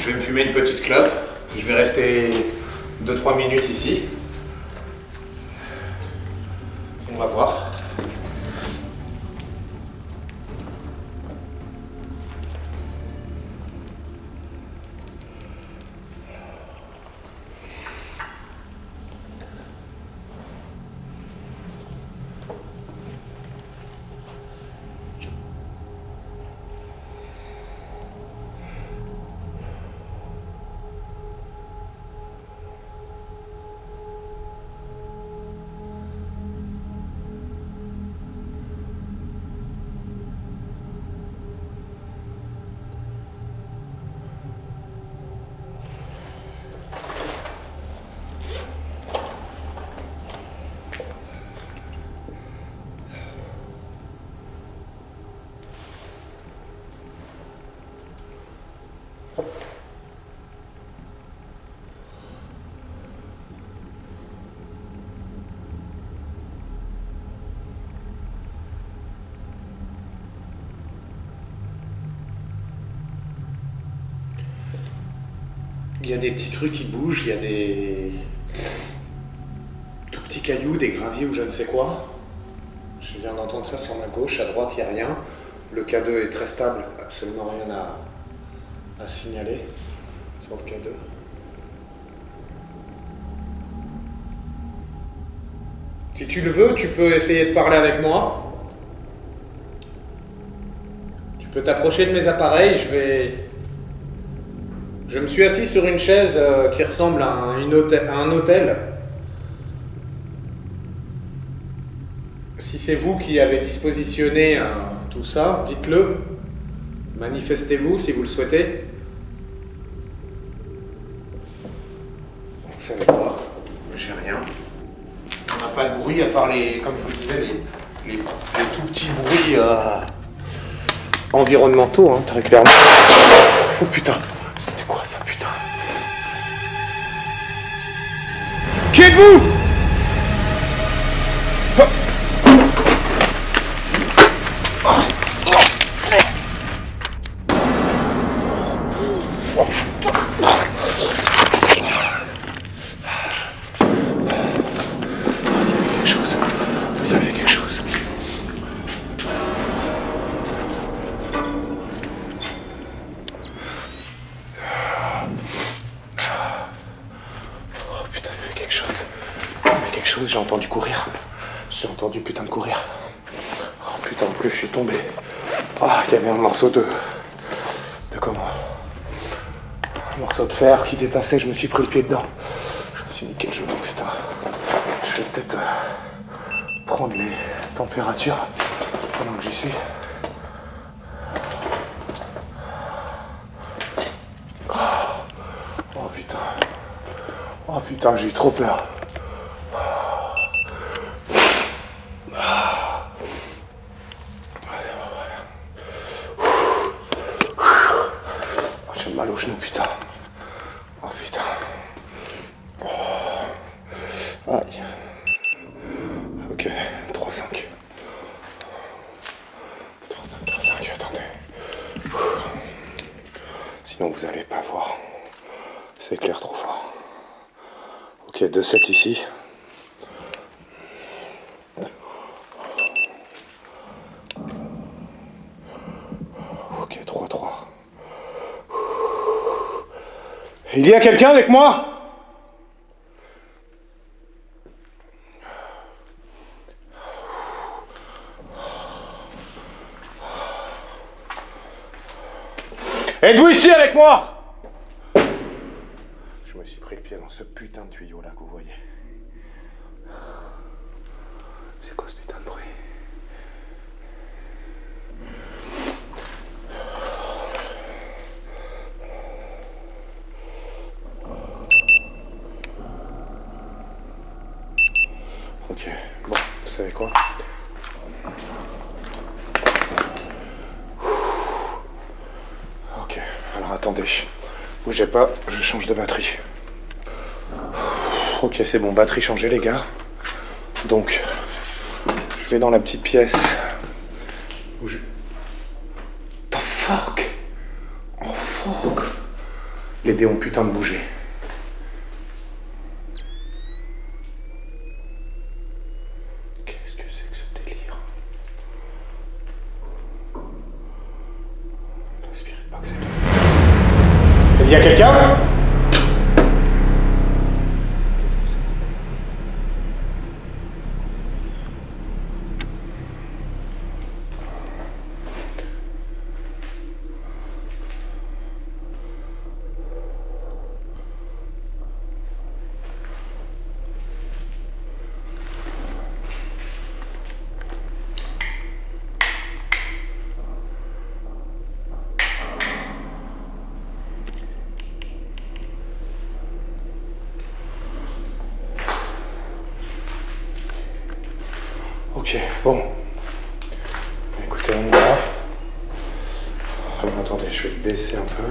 Je vais me fumer une petite clope. Je vais rester 2-3 minutes ici. On va voir. Il y a des petits trucs qui bougent, il y a des tout petits cailloux, des graviers ou je ne sais quoi. Je viens d'entendre ça sur ma gauche, à droite il n'y a rien. Le K2 est très stable, absolument rien à signaler sur le K2. Si tu le veux, tu peux essayer de parler avec moi. Tu peux t'approcher de mes appareils, Je me suis assis sur une chaise qui ressemble à un hôtel. Si c'est vous qui avez dispositionné tout ça, dites-le. Manifestez-vous si vous le souhaitez. Vous savez quoi? J'ai rien. On n'a pas de bruit à part comme je vous le disais, les tout petits bruits environnementaux, hein, très clairement. Oh putain! C'était quoi ça, putain? Qui êtes-vous? J'ai entendu courir. J'ai entendu putain de courir. Oh putain, en plus je suis tombé. Ah, il y avait un morceau de comment? Un morceau de fer qui dépassait, je me suis pris le pied dedans. Je me suis niqué le genou, putain. Je vais peut-être prendre les températures pendant que j'y suis. Oh putain. Oh putain, j'ai eu trop peur. J'ai mal au genou, putain. Oh putain. Oh. Aïe. Ok, 3-5. 3-5, attendez. Sinon vous allez pas voir. C'est clair trop fort. Ok, 2-7 ici. Ok, 3-3. Il y a quelqu'un avec moi? Êtes-vous ici avec moi? Je me suis pris le pied dans ce putain de tuyau là que vous voyez. C'est quoi ce putain de bruit? Ok, bon, vous savez quoi? Ok, alors attendez, bougez pas, je change de batterie. Ok, c'est bon, batterie changée les gars. Donc, je vais dans la petite pièce où je... The fuck? Oh fuck! Les dés ont putain de bougé. Qu'est-ce que c'est que ce délire? Le Spirit Box est là. Il y a quelqu'un? Ok, bon. Écoutez, on y va. Alors, attendez, je vais le baisser un peu.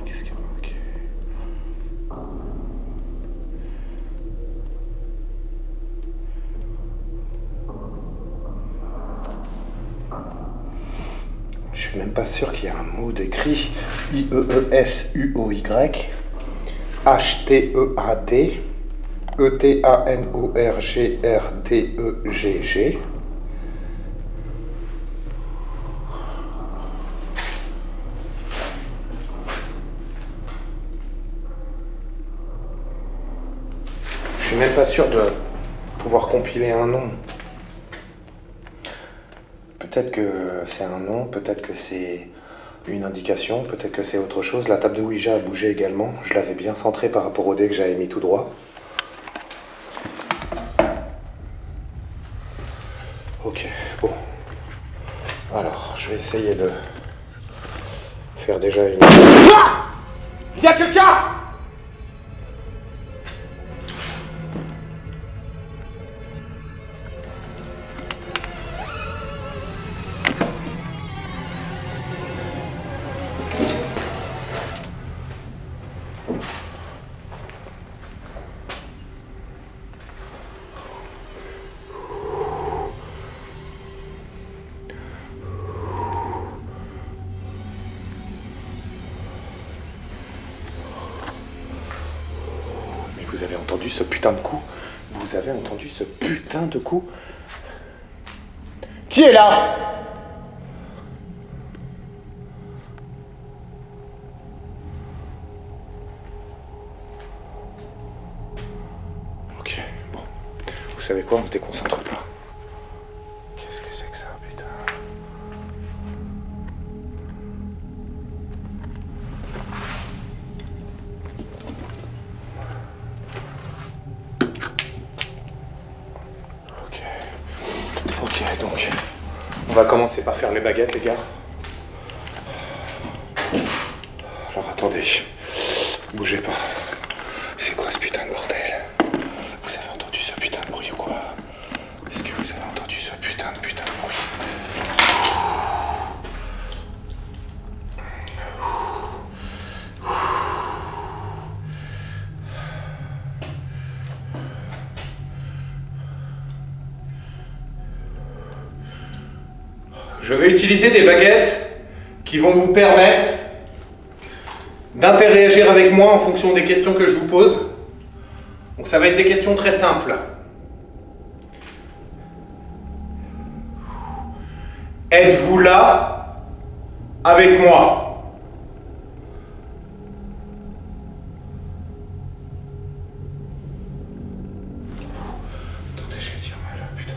Qu'est-ce qu'il y a? Ok. Je suis même pas sûr qu'il y ait un mot décrit. IEESUOY. HTEAD, ETANORGRDEGG. Je suis même pas sûr de pouvoir compiler un nom. Peut-être que c'est un nom, peut-être que c'est une indication, peut-être que c'est autre chose. La table de Ouija a bougé également. Je l'avais bien centrée par rapport au dé que j'avais mis tout droit. Ok, bon. Alors, je vais essayer de faire déjà une... Ah! Il y a quelqu'un! Vous avez entendu ce putain de coup? Vous avez entendu ce putain de coup? Qui est là? Ok, bon. Vous savez quoi? On se déconcentre pas. Qu'est-ce que c'est que ça, putain? Ok, donc, on va commencer par faire les baguettes, les gars. Alors, attendez. Bougez pas. C'est quoi ce putain de bordel? Vous avez entendu ce putain de bruit ou quoi? Est-ce que vous avez entendu ce putain de bruit? Je vais utiliser des baguettes qui vont vous permettre d'interagir avec moi en fonction des questions que je vous pose. Donc ça va être des questions très simples. Êtes-vous là avec moi? Attendez, je vais dire mal, putain.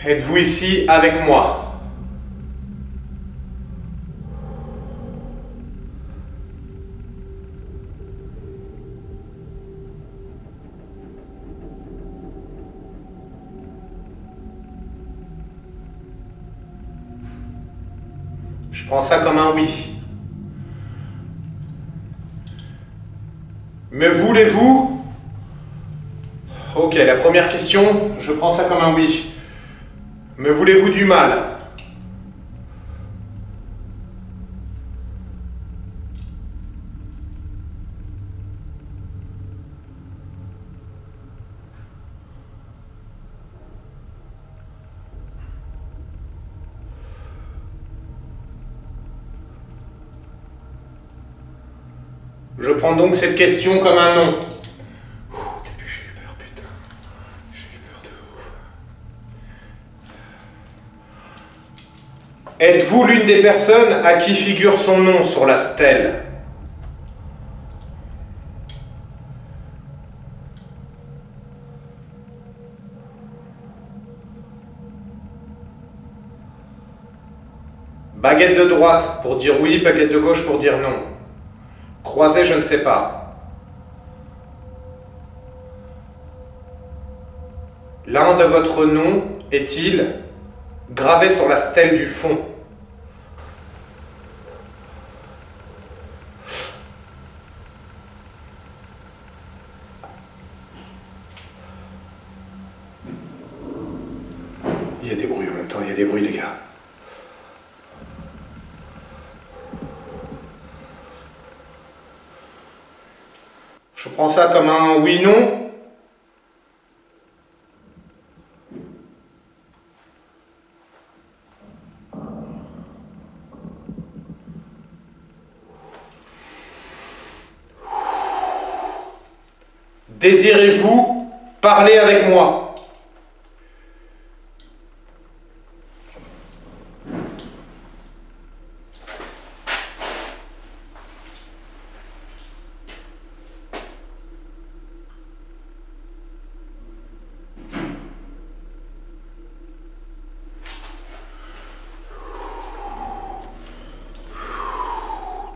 Êtes-vous ici avec moi? Je prends ça comme un oui. Me voulez-vous? Ok, la première question, je prends ça comme un oui. Me voulez-vous du mal? Je prends donc cette question comme un non. Au début j'ai eu peur, putain. J'ai eu peur de ouf. Êtes-vous l'une des personnes à qui figure son nom sur la stèle? Baguette de droite pour dire oui, baguette de gauche pour dire non. Croisé, je ne sais pas. L'un de votre nom est-il gravé sur la stèle du fond? Il y a des bruits en même temps, il y a des bruits, les gars. Je prends ça comme un oui-non. Désirez-vous parler avec moi?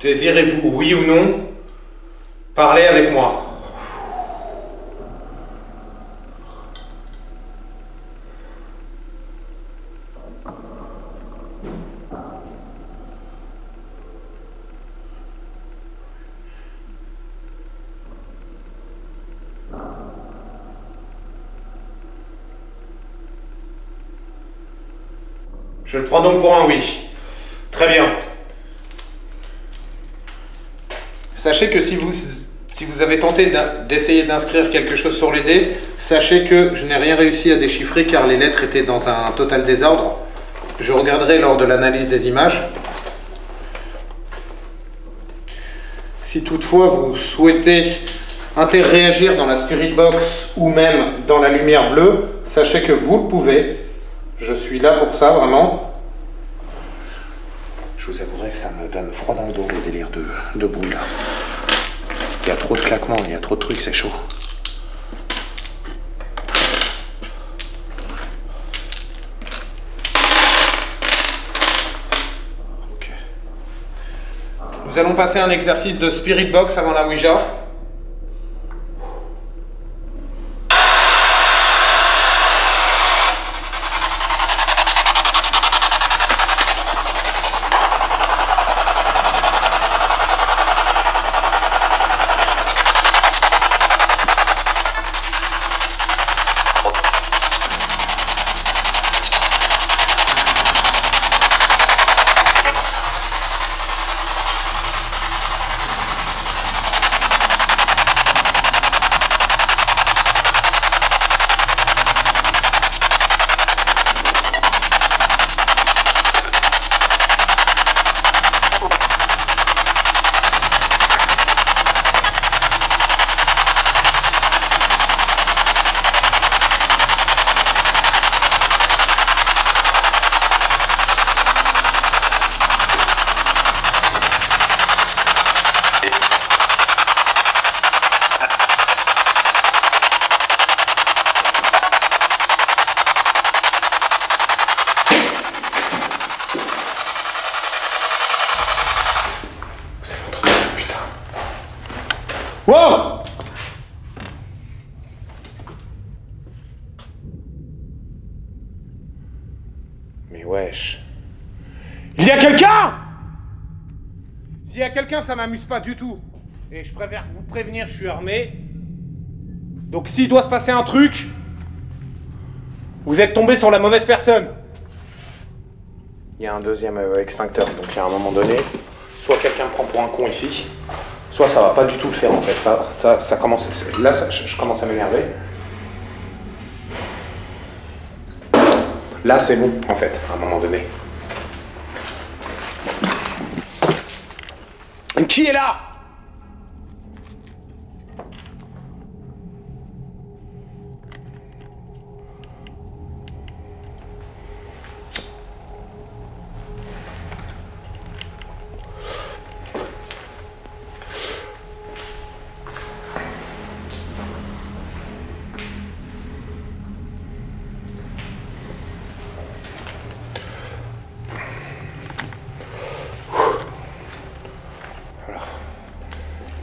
Désirez-vous, oui ou non, parler avec moi? Je le prends donc pour un oui. Très bien. Sachez que si vous avez tenté d'essayer d'inscrire quelque chose sur les dés, sachez que je n'ai rien réussi à déchiffrer car les lettres étaient dans un total désordre. Je regarderai lors de l'analyse des images. Si toutefois vous souhaitez interréagir dans la Spirit Box ou même dans la lumière bleue, sachez que vous le pouvez. Je suis là pour ça, vraiment. Je vous avouerai que ça me donne froid dans le dos, le délire de bruit là. Il y a trop de claquements, il y a trop de trucs, c'est chaud. Ok. Nous allons passer un exercice de Spirit Box avant la Ouija. Wow! Mais wesh. Il y a quelqu'un? S'il y a quelqu'un, ça m'amuse pas du tout. Et je préfère vous prévenir, je suis armé. Donc s'il doit se passer un truc, vous êtes tombé sur la mauvaise personne. Il y a un deuxième extincteur, donc à un moment donné, soit quelqu'un me prend pour un con ici, soit ça va pas du tout le faire en fait. Ça commence. Là, je commence à m'énerver. Là, c'est bon en fait, à un moment donné. Qui est là?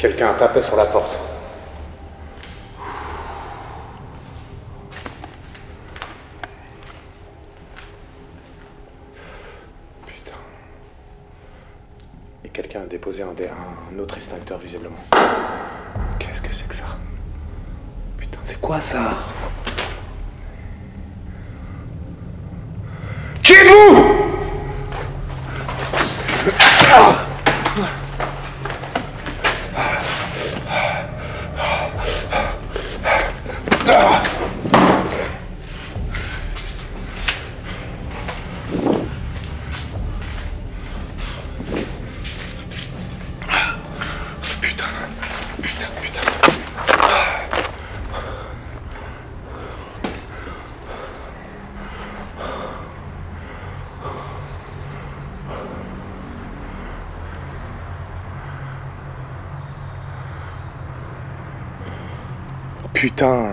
Quelqu'un a tapé sur la porte. Putain. Et quelqu'un a déposé un autre extincteur visiblement. Qu'est-ce que c'est que ça? Putain, c'est quoi ça? Qui êtes-vous? Putain,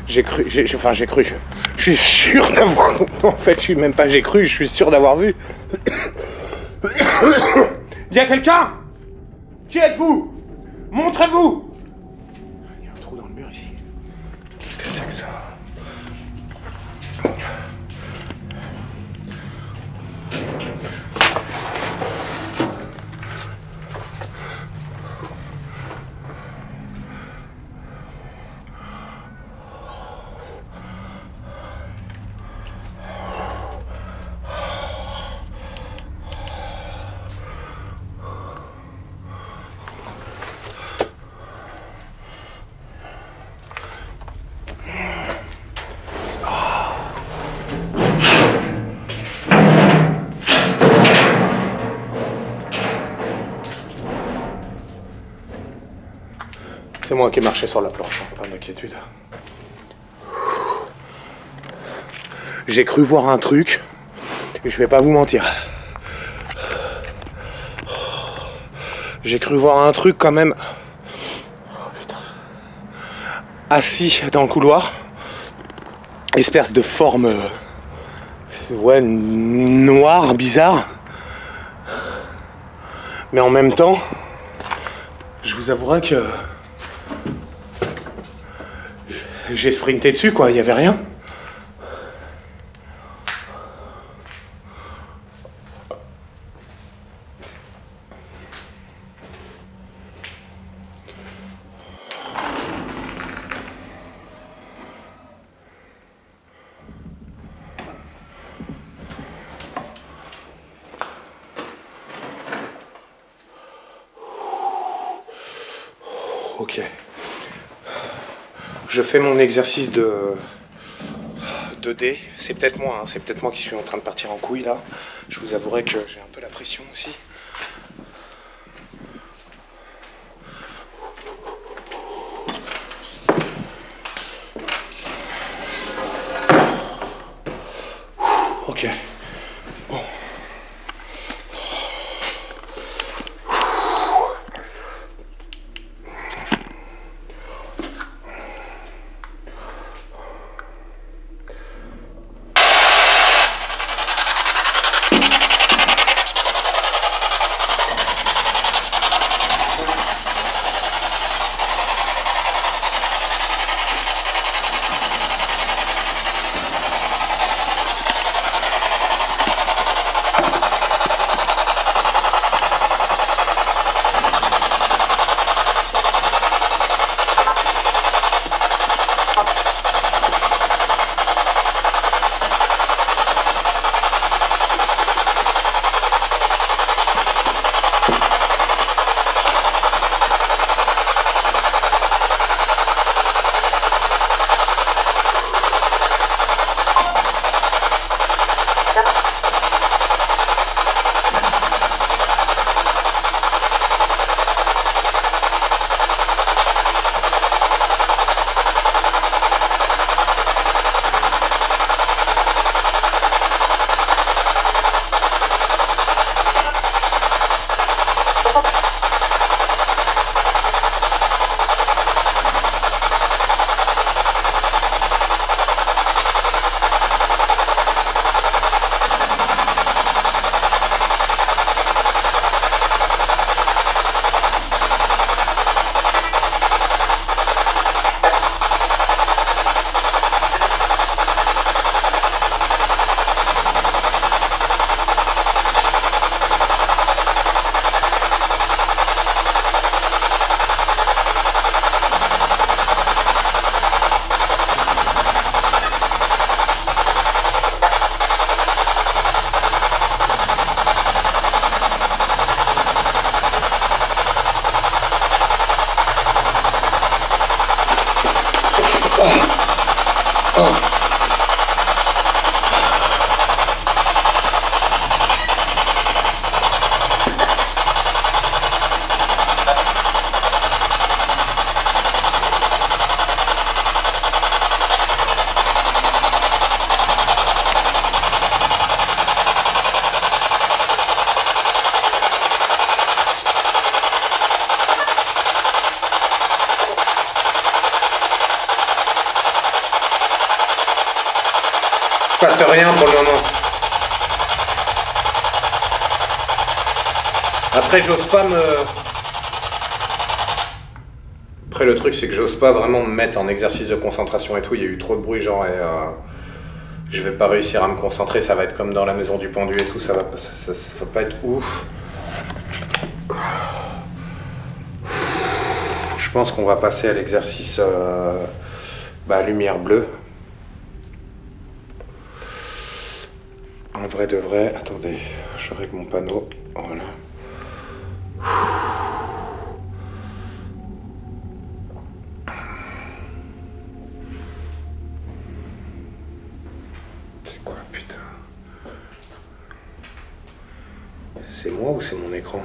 j'ai cru. Je suis sûr d'avoir. En fait, je suis même pas j'ai cru, je suis sûr d'avoir vu. Il y a quelqu'un? Qui êtes-vous? Montrez-vous! Il y a un trou dans le mur ici. Qu'est-ce que c'est que ça? C'est moi qui ai marché sur la planche, hein, pas d'inquiétude. J'ai cru voir un truc, et je vais pas vous mentir. J'ai cru voir un truc quand même. Oh, putain. Assis dans le couloir. Espèce de forme. Ouais, noire, bizarre. Mais en même temps, je vous avouerai que. J'ai sprinté dessus, quoi, il y avait rien. Ok. Je fais mon exercice de 2D. C'est peut-être moi, hein. C'est peut-être moi qui suis en train de partir en couille là. Je vous avouerai que j'ai un peu la pression aussi. Ok. Bon. se passe rien pour le moment. Après, j'ose pas me... Après, le truc, c'est que j'ose pas vraiment me mettre en exercice de concentration et tout. Il y a eu trop de bruit, genre, et je vais pas réussir à me concentrer. Ça va être comme dans la maison du pendu et tout. Ça va pas être ouf. Je pense qu'on va passer à l'exercice lumière bleue. En vrai de vrai, attendez, je règle mon panneau. Voilà. C'est quoi, putain? C'est moi ou c'est mon écran?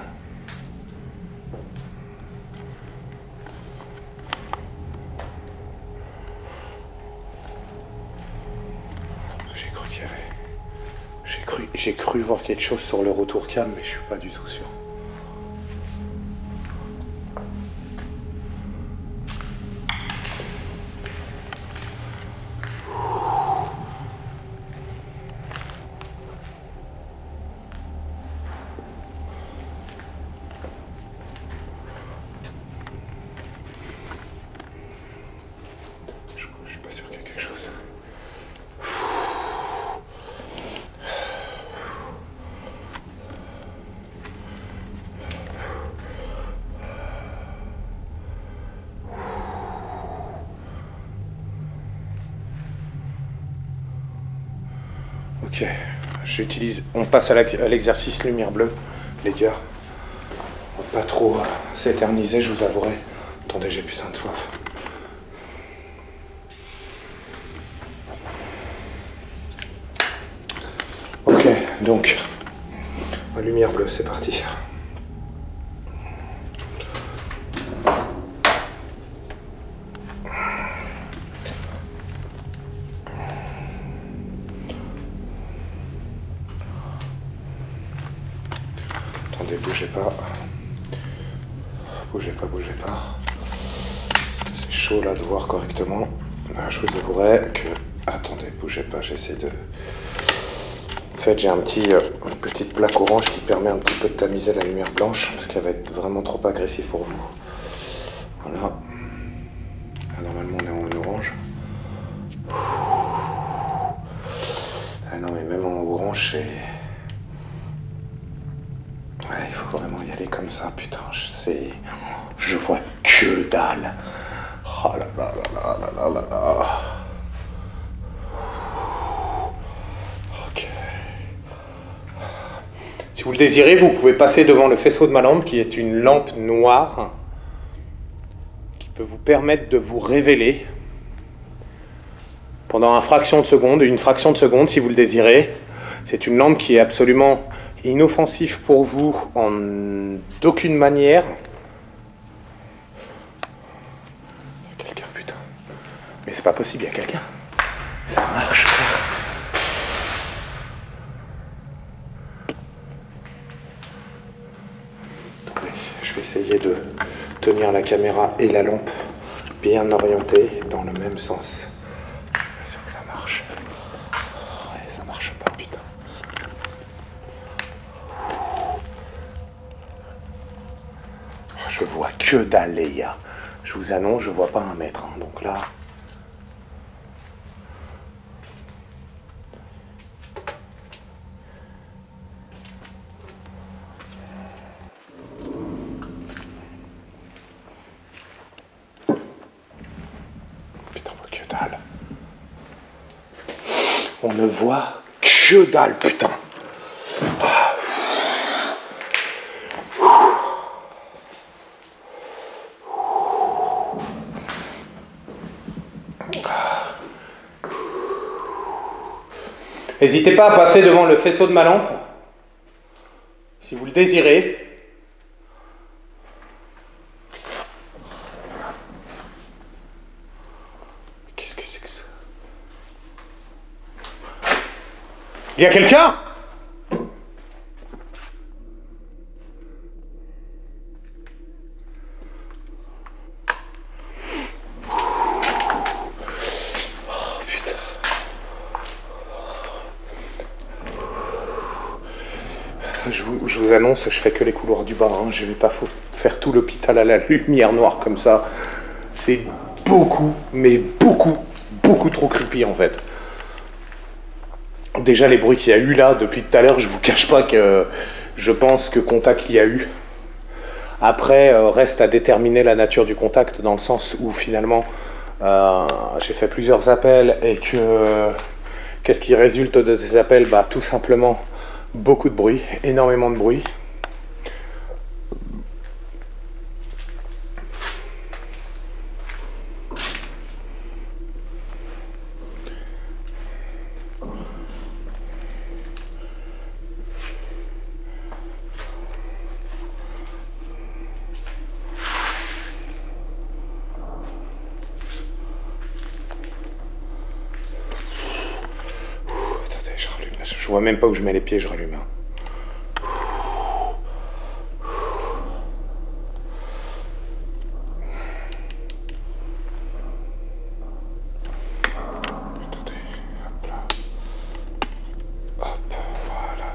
J'ai cru voir quelque chose sur le retour cam, mais je suis pas du tout sûr. Je suis pas sûr qu'il y a quelque chose. Ok, on passe à l'exercice lumière bleue, les gars. On va pas trop s'éterniser, je vous avouerai. Attendez, j'ai putain de soif. Ok, donc, lumière bleue, c'est parti. Attendez, bougez pas. Bougez pas, bougez pas. C'est chaud là de voir correctement. Je vous avouerai que... Attendez, bougez pas, j'essaie de... En fait, j'ai une petite plaque orange qui permet un petit peu de tamiser la lumière blanche, parce qu'elle va être vraiment trop agressive pour vous. Voilà. Là, normalement, on est en orange. Ah non, mais même en orange, c'est... Ouais, il faut vraiment y aller comme ça, putain, je vois que dalle. Oh là là là là là là là. Ok. Si vous le désirez, vous pouvez passer devant le faisceau de ma lampe, qui est une lampe noire, qui peut vous permettre de vous révéler pendant une fraction de seconde, si vous le désirez. C'est une lampe qui est absolument inoffensif pour vous en d'aucune manière. Il y a quelqu'un, putain. Mais c'est pas possible, il y a quelqu'un. Ça marche, frère. Attendez, je vais essayer de tenir la caméra et la lampe bien orientées dans le même sens. Je suis sûr que ça marche. Ouais, ça marche pas, putain. Je vois que dalle, les gars. Je vous annonce, je vois pas un mètre. Hein. Donc là... Putain, on voit que dalle. On ne voit que dalle, putain. N'hésitez pas à passer devant le faisceau de ma lampe, si vous le désirez. Qu'est-ce que c'est que ça? Il y a quelqu'un? je vous annonce, je fais que les couloirs du bas, hein. Je vais pas faire tout l'hôpital à la lumière noire comme ça. C'est beaucoup, mais beaucoup, beaucoup trop creepy en fait. Déjà les bruits qu'il y a eu là depuis tout à l'heure, je vous cache pas que je pense que contact il y a eu. Après, reste à déterminer la nature du contact dans le sens où finalement j'ai fait plusieurs appels et que qu'est-ce qui résulte de ces appels? Bah tout simplement beaucoup de bruit, énormément de bruit. Je vois même pas où je mets les pieds, je rallume. Attendez, hop là. Hop, voilà.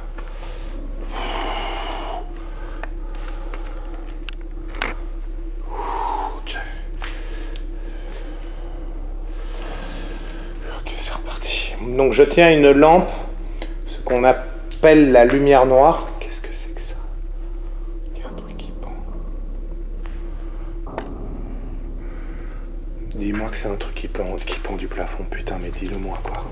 Ok. Ok, c'est reparti. Donc je tiens une lampe. Qu'on appelle la lumière noire. Qu'est-ce que c'est que ça? Il y a un truc qui pend. Dis-moi que c'est un truc qui pend du plafond, putain, mais dis-le moi quoi.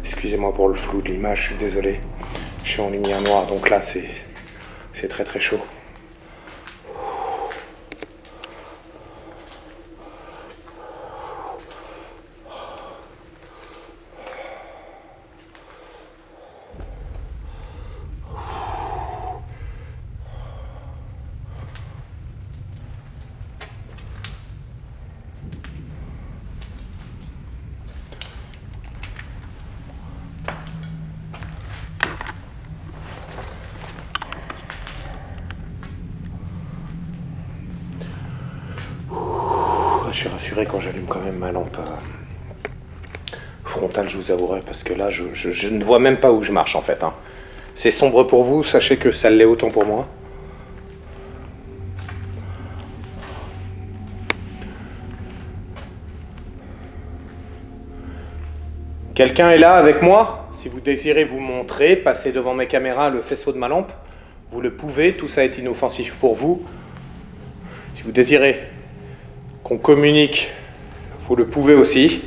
Excusez-moi pour le flou de l'image, je suis désolé. Je suis en lumière noire, donc là c'est très très chaud. Je suis rassuré quand j'allume quand même ma lampe frontale, je vous avouerai, parce que là, je ne vois même pas où je marche en fait. Hein. C'est sombre pour vous, sachez que ça l'est autant pour moi. Quelqu'un est là avec moi? Si vous désirez vous montrer, passez devant mes caméras le faisceau de ma lampe. Vous le pouvez, tout ça est inoffensif pour vous. Si vous désirez qu'on communique, vous le pouvez aussi.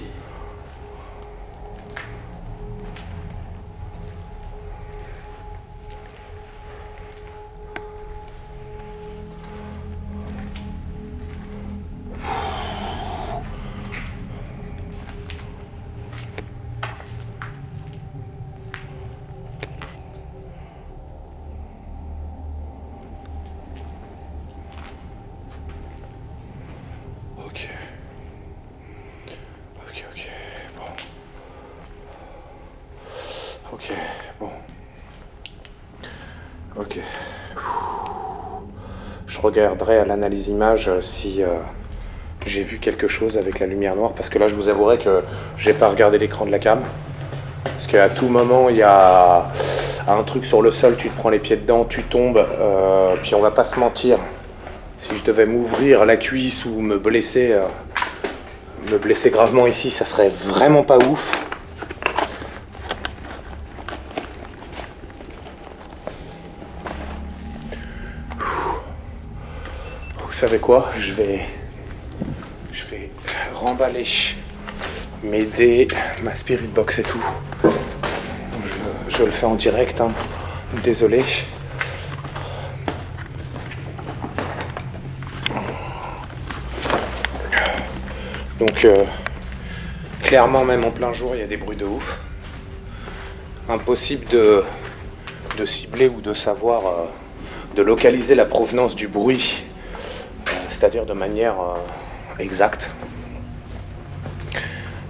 Ok, bon. Ok. Je regarderai à l'analyse image si j'ai vu quelque chose avec la lumière noire, parce que là je vous avouerai que j'ai pas regardé l'écran de la cam. Parce qu'à tout moment il y a un truc sur le sol, tu te prends les pieds dedans, tu tombes, puis on va pas se mentir. Si je devais m'ouvrir la cuisse ou me blesser gravement ici, ça serait vraiment pas ouf. Vous savez quoi, je vais remballer mes dés, ma spirit box et tout. Je le fais en direct, hein. Désolé. Donc clairement, même en plein jour, il y a des bruits de ouf. Impossible de cibler ou de savoir, de localiser la provenance du bruit c'est-à-dire de manière exacte.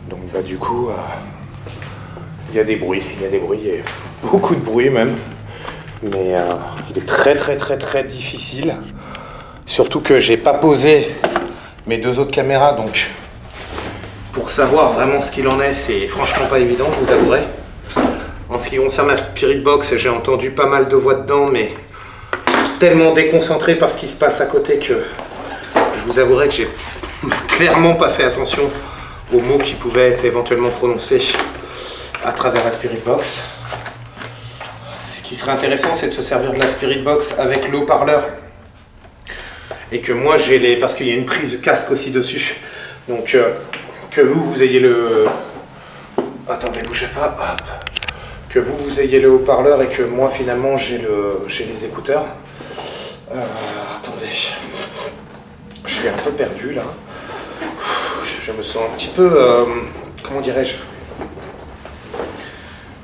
Donc bah, du coup, il y a des bruits, et beaucoup de bruit même. Mais il est très difficile. Surtout que j'ai pas posé mes deux autres caméras, donc pour savoir vraiment ce qu'il en est, c'est franchement pas évident, je vous avouerai. En ce qui concerne la Spirit Box, j'ai entendu pas mal de voix dedans, mais tellement déconcentré par ce qui se passe à côté que je vous avouerai que j'ai clairement pas fait attention aux mots qui pouvaient être éventuellement prononcés à travers la Spirit Box. Ce qui serait intéressant, c'est de se servir de la Spirit Box avec le haut-parleur. Et que moi j'ai les... parce qu'il y a une prise casque aussi dessus. Donc que vous ayez le... Attendez, bougez pas. Hop. Que vous ayez le haut-parleur et que moi finalement j'ai les écouteurs. Attendez. Je suis un peu perdu là. Je me sens un petit peu... comment dirais-je?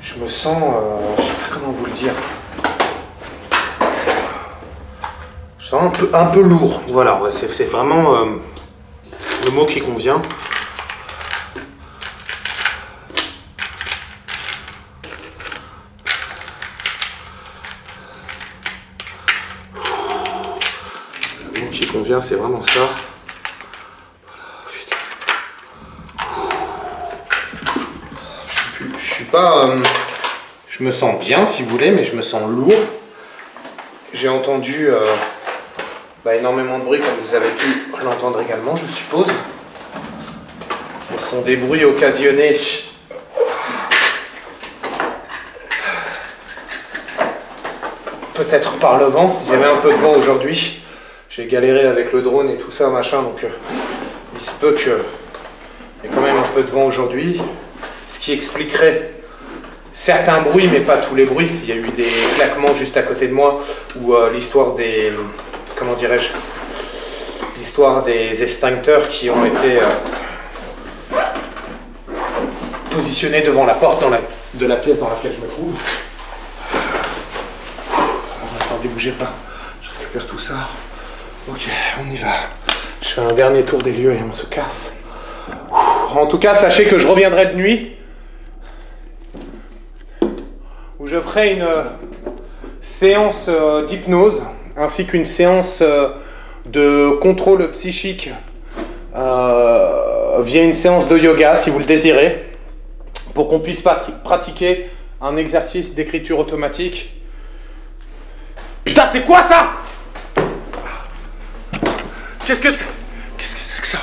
Je me sens... je sais pas comment vous le dire. Je sens un peu lourd. Voilà, c'est vraiment le mot qui convient. Le mot qui convient, c'est vraiment ça. Je suis pas... je me sens bien, si vous voulez, mais je me sens lourd. J'ai entendu énormément de bruit, comme vous avez pu l'entendre également, je suppose. Ce sont des bruits occasionnés peut-être par le vent. Il y avait un peu de vent aujourd'hui. J'ai galéré avec le drone et tout ça, machin, donc il se peut qu'il y ait quand même un peu de vent aujourd'hui. Ce qui expliquerait certains bruits, mais pas tous les bruits. Il y a eu des claquements juste à côté de moi, ou l'histoire des... comment dirais-je? L'histoire des extincteurs qui ont été positionnés devant la porte de la pièce dans laquelle je me trouve. Attendez, bougez pas. Je récupère tout ça. Ok, on y va. Je fais un dernier tour des lieux et on se casse. En tout cas, sachez que je reviendrai de nuit, où je ferai une séance d'hypnose, ainsi qu'une séance de contrôle psychique via une séance de yoga, si vous le désirez, pour qu'on puisse pratiquer un exercice d'écriture automatique. Putain, c'est quoi ça? Qu'est-ce que c'est? Qu'est-ce que c'est que ça?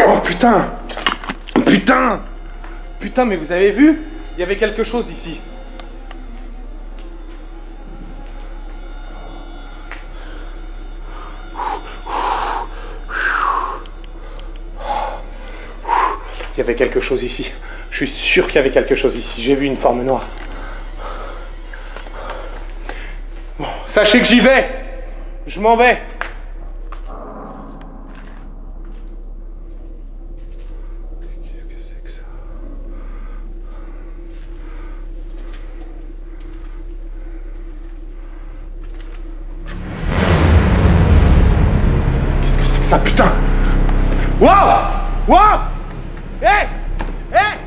Oh putain! Putain! Putain, mais vous avez vu? Il y avait quelque chose ici. Il y avait quelque chose ici. Je suis sûr qu'il y avait quelque chose ici. J'ai vu une forme noire. Bon, sachez que j'y vais. Je m'en vais. Ça, putain! Wow! Wow! Hé! Hé!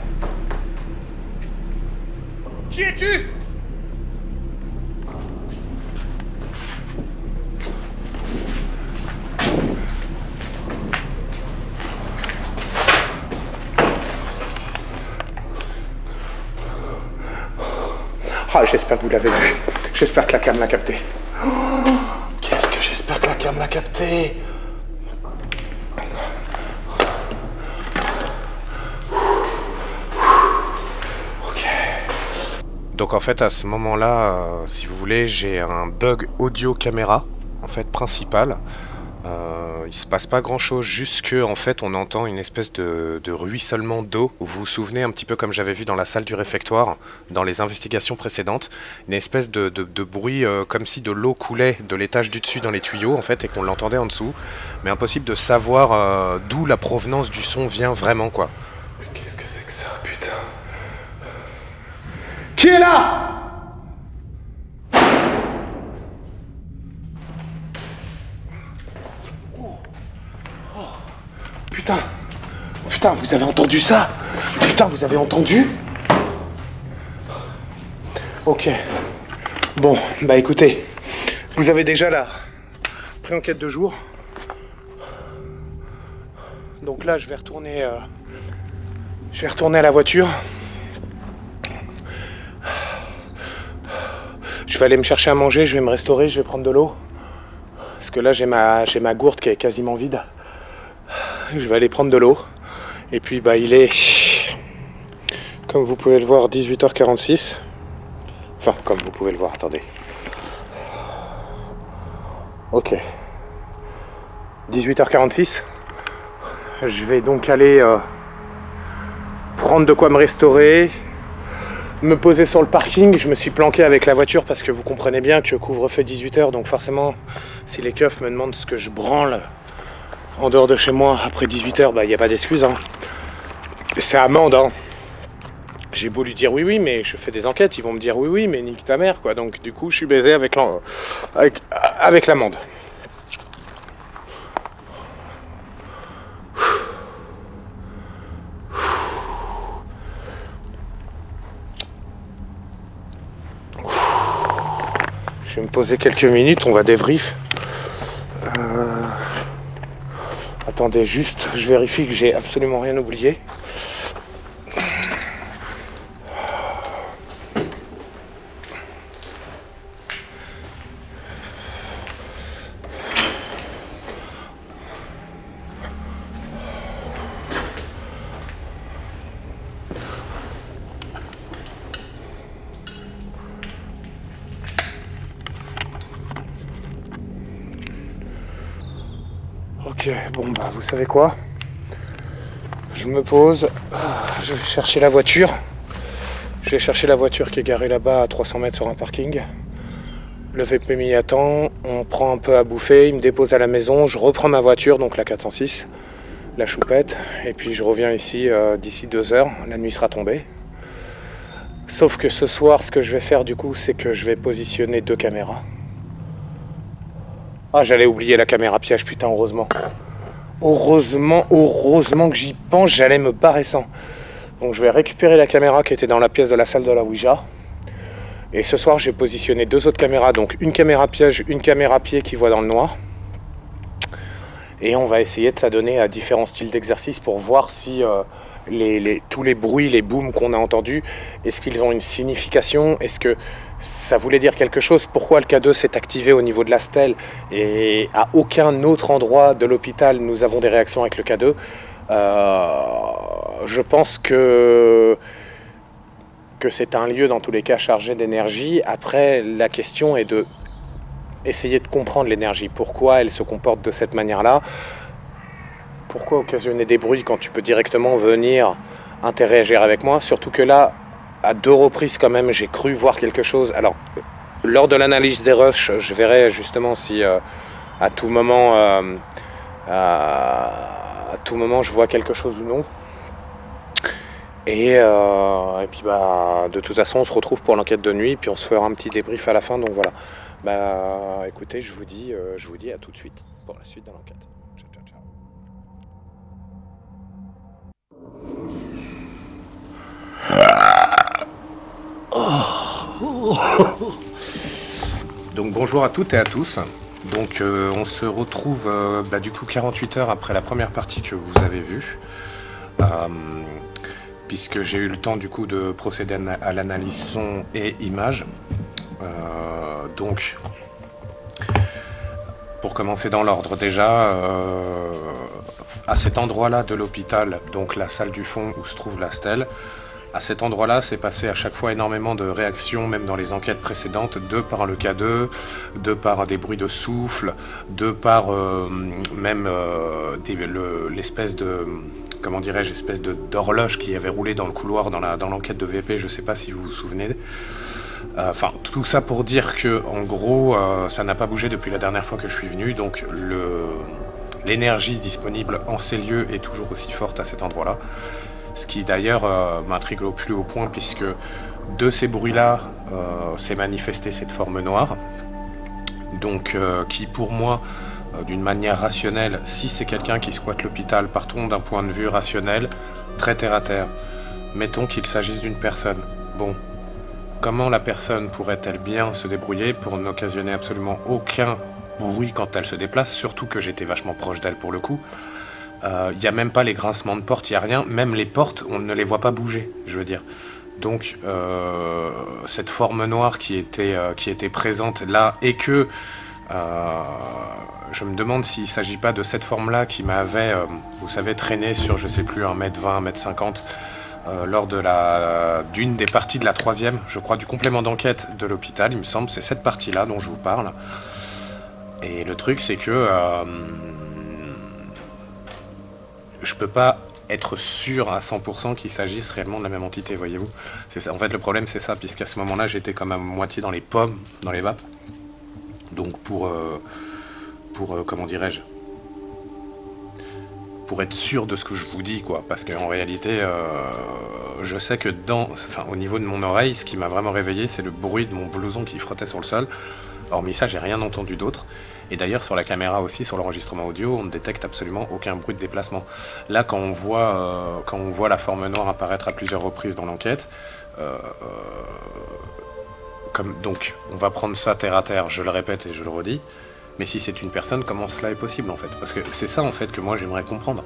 Qui es-tu? Ah, j'espère que vous l'avez vu. J'espère que la cam l'a capté. Oh, qu'est-ce que j'espère que la cam l'a capté? Donc en fait à ce moment-là, si vous voulez, j'ai un bug audio caméra en fait principal. Il se passe pas grand-chose, juste que en fait on entend une espèce de ruissellement d'eau. Vous vous souvenez un petit peu comme j'avais vu dans la salle du réfectoire dans les investigations précédentes, une espèce de bruit comme si de l'eau coulait de l'étage du dessus dans les tuyaux en fait et qu'on l'entendait en dessous, mais impossible de savoir d'où la provenance du son vient vraiment quoi. Mais qu'est-ce que c'est que ça, putain? Qui est là? Putain. Putain, vous avez entendu ça? Putain, vous avez entendu? Ok. Bon, bah écoutez, vous avez déjà la pré-enquête de jour. Donc là, je vais retourner à la voiture. Je vais aller me chercher à manger, je vais me restaurer, je vais prendre de l'eau. Parce que là, j'ai ma gourde qui est quasiment vide. Je vais aller prendre de l'eau. Et puis, bah, il est, comme vous pouvez le voir, 18h46. Enfin, comme vous pouvez le voir, attendez. Ok. 18h46. Je vais donc aller prendre de quoi me restaurer, me poser sur le parking. Je me suis planqué avec la voiture parce que vous comprenez bien que couvre-feu 18h, donc forcément, si les keufs me demandent ce que je branle en dehors de chez moi après 18h, bah il n'y a pas d'excuse. Hein. C'est amende. Hein. J'ai beau lui dire oui, mais je fais des enquêtes, ils vont me dire oui, mais nique ta mère, quoi. Donc du coup, je suis baisé avec l'amende. Je vais me poser quelques minutes, on va débrief. Attendez juste, je vérifie que j'ai absolument rien oublié. Ok, bon bah vous savez quoi? Je me pose, je vais chercher la voiture. Je vais chercher la voiture qui est garée là-bas à 300 mètres sur un parking. Le VP m'y attend, on prend un peu à bouffer, il me dépose à la maison, je reprends ma voiture, donc la 406, la choupette, et puis je reviens ici d'ici 2 heures, la nuit sera tombée. Sauf que ce soir, ce que je vais faire du coup, c'est que je vais positionner 2 caméras. Ah, j'allais oublier la caméra piège, putain, heureusement. Heureusement que j'y pense, j'allais me barrer sans. Donc je vais récupérer la caméra qui était dans la pièce de la salle de la Ouija. Et ce soir, j'ai positionné 2 autres caméras, donc une caméra piège, une caméra pied qui voit dans le noir. Et on va essayer de s'adonner à différents styles d'exercice pour voir si tous les bruits, les booms qu'on a entendus, est-ce qu'ils ont une signification? Est-ce que ça voulait dire quelque chose? Pourquoi le K2 s'est activé au niveau de la stèle et à aucun autre endroit de l'hôpital nous avons des réactions avec le K2? Je pense que c'est un lieu dans tous les cas chargé d'énergie. Après, la question est de essayer de comprendre l'énergie. Pourquoi elle se comporte de cette manière-là? Pourquoi occasionner des bruits quand tu peux directement venir interagir avec moi? Surtout que là, à 2 reprises quand même, j'ai cru voir quelque chose. Alors, lors de l'analyse des rushs, je verrai justement si à tout moment je vois quelque chose ou non. Et puis bah de toute façon on se retrouve pour l'enquête de nuit, puis on se fera un petit débrief à la fin, donc voilà. Bah écoutez, je vous dis à tout de suite pour la suite de l'enquête. Ciao, ciao, ciao. Donc bonjour à toutes et à tous. Donc on se retrouve du coup 48 heures après la première partie que vous avez vue. Puisque j'ai eu le temps du coup de procéder à l'analyse son et image. Donc, pour commencer dans l'ordre déjà, à cet endroit-là de l'hôpital, donc la salle du fond où se trouve la stèle, à cet endroit-là, c'est passé à chaque fois énormément de réactions, même dans les enquêtes précédentes, de par le K2, de par des bruits de souffle, de par l'espèce de... comment dirais-je, espèce d'horloge qui avait roulé dans le couloir dans l'enquête de VP, je ne sais pas si vous vous souvenez. Enfin, tout ça pour dire que, en gros, ça n'a pas bougé depuis la dernière fois que je suis venu, donc l'énergie disponible en ces lieux est toujours aussi forte à cet endroit-là. Ce qui d'ailleurs m'intrigue au plus haut point, puisque de ces bruits-là s'est manifestée cette forme noire, donc qui pour moi d'une manière rationnelle. Si c'est quelqu'un qui squatte l'hôpital, partons d'un point de vue rationnel, très terre à terre. Mettons qu'il s'agisse d'une personne. Bon, comment la personne pourrait-elle bien se débrouiller pour n'occasionner absolument aucun bruit quand elle se déplace, surtout que j'étais vachement proche d'elle pour le coup. Il n'y a même pas les grincements de porte, il n'y a rien. Même les portes, on ne les voit pas bouger, je veux dire. Donc, cette forme noire qui était présente là, et que je me demande s'il ne s'agit pas de cette forme-là qui m'avait, vous savez, traîné sur, je sais plus, 1m20, 1m50, lors d'une des parties de la 3e, je crois, du complément d'enquête de l'hôpital, il me semble, c'est cette partie-là dont je vous parle. Et le truc, c'est que je peux pas être sûr à 100% qu'il s'agisse réellement de la même entité, voyez-vous. En fait, le problème, c'est ça, puisqu'à ce moment-là, j'étais comme à moitié dans les pommes, dans les vapes. Donc, comment dirais-je, pour être sûr de ce que je vous dis, quoi. Parce qu'en réalité, je sais que au niveau de mon oreille, ce qui m'a vraiment réveillé, c'est le bruit de mon blouson qui frottait sur le sol. Hormis ça, j'ai rien entendu d'autre. Et d'ailleurs, sur la caméra aussi, sur l'enregistrement audio, on ne détecte absolument aucun bruit de déplacement. Là, quand on voit la forme noire apparaître à plusieurs reprises dans l'enquête, donc, on va prendre ça terre à terre, je le répète et je le redis. Mais si c'est une personne, comment cela est possible, en fait? Parce que c'est ça, en fait, que moi, j'aimerais comprendre.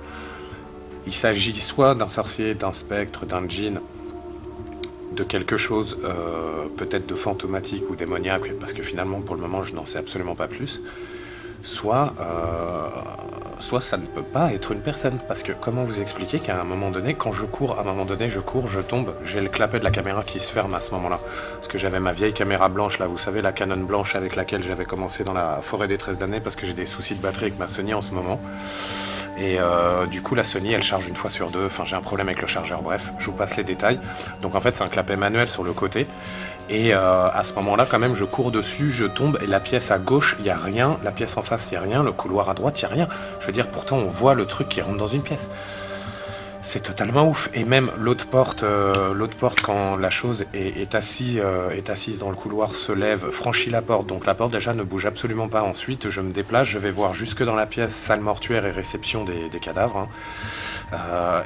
Il s'agit soit d'un sorcier, d'un spectre, d'un djinn, de quelque chose peut-être de fantomatique ou démoniaque, parce que finalement pour le moment je n'en sais absolument pas plus, soit ça ne peut pas être une personne, parce que comment vous expliquer qu'à un moment donné, quand je cours, je tombe, j'ai le clapet de la caméra qui se ferme à ce moment-là, parce que j'avais ma vieille caméra blanche là, vous savez, la Canon blanche avec laquelle j'avais commencé dans la forêt des 13 d'années, parce que j'ai des soucis de batterie avec ma Sony en ce moment. Et du coup la Sony elle charge une fois sur deux, enfin j'ai un problème avec le chargeur, bref, je vous passe les détails. Donc en fait c'est un clapet manuel sur le côté, et à ce moment là quand même je cours dessus, je tombe, et la pièce à gauche il n'y a rien, la pièce en face il n'y a rien, le couloir à droite il n'y a rien. Je veux dire, pourtant on voit le truc qui rentre dans une pièce. C'est totalement ouf. Et même l'autre porte, quand la chose est assise dans le couloir, se lève, franchit la porte. Donc la porte déjà ne bouge absolument pas. Ensuite, je me déplace, je vais voir jusque dans la pièce, salle mortuaire et réception des cadavres. Hein.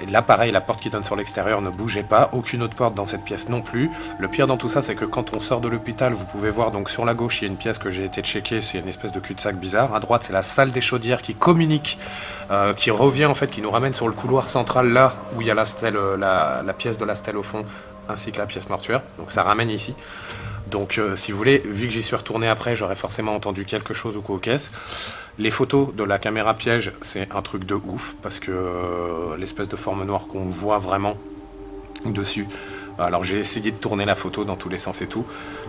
Et là, pareil, la porte qui donne sur l'extérieur ne bougeait pas. Aucune autre porte dans cette pièce non plus. Le pire dans tout ça, c'est que quand on sort de l'hôpital, vous pouvez voir, donc sur la gauche, il y a une pièce que j'ai été checker, c'est une espèce de cul-de-sac bizarre. À droite, c'est la salle des chaudières qui communique, qui revient en fait, qui nous ramène sur le couloir central, là où il y a la stèle, la pièce de la stèle au fond, ainsi que la pièce mortuaire. Donc ça ramène ici. Donc si vous voulez, vu que j'y suis retourné après, j'aurais forcément entendu quelque chose ou quoi aux caisses. Les photos de la caméra piège, c'est un truc de ouf, parce que l'espèce de forme noire qu'on voit vraiment dessus. Alors j'ai essayé de tourner la photo dans tous les sens et tout.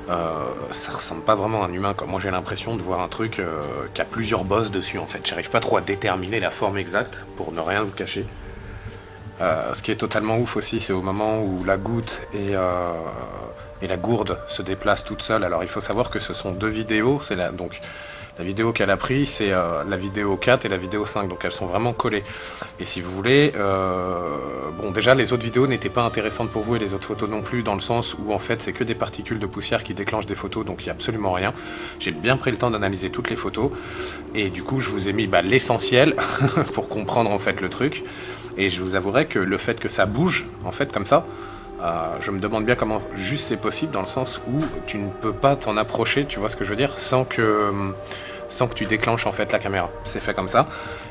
Ça ressemble pas vraiment à un humain, quoi. Moi j'ai l'impression de voir un truc qui a plusieurs bosses dessus en fait. J'arrive pas trop à déterminer la forme exacte pour ne rien vous cacher. Ce qui est totalement ouf aussi, c'est au moment où la goutte et la gourde se déplacent toutes seules. Alors il faut savoir que ce sont deux vidéos, donc la vidéo qu'elle a prise, c'est la vidéo 4 et la vidéo 5, donc elles sont vraiment collées. Et si vous voulez, bon déjà les autres vidéos n'étaient pas intéressantes pour vous et les autres photos non plus, dans le sens où en fait c'est que des particules de poussière qui déclenchent des photos, donc il n'y a absolument rien. J'ai bien pris le temps d'analyser toutes les photos, et du coup je vous ai mis l'essentiel pour comprendre en fait le truc. Et je vous avouerai que le fait que ça bouge, en fait comme ça, je me demande bien comment juste c'est possible, dans le sens où tu ne peux pas t'en approcher, tu vois ce que je veux dire, sans que tu déclenches en fait la caméra. C'est fait comme ça.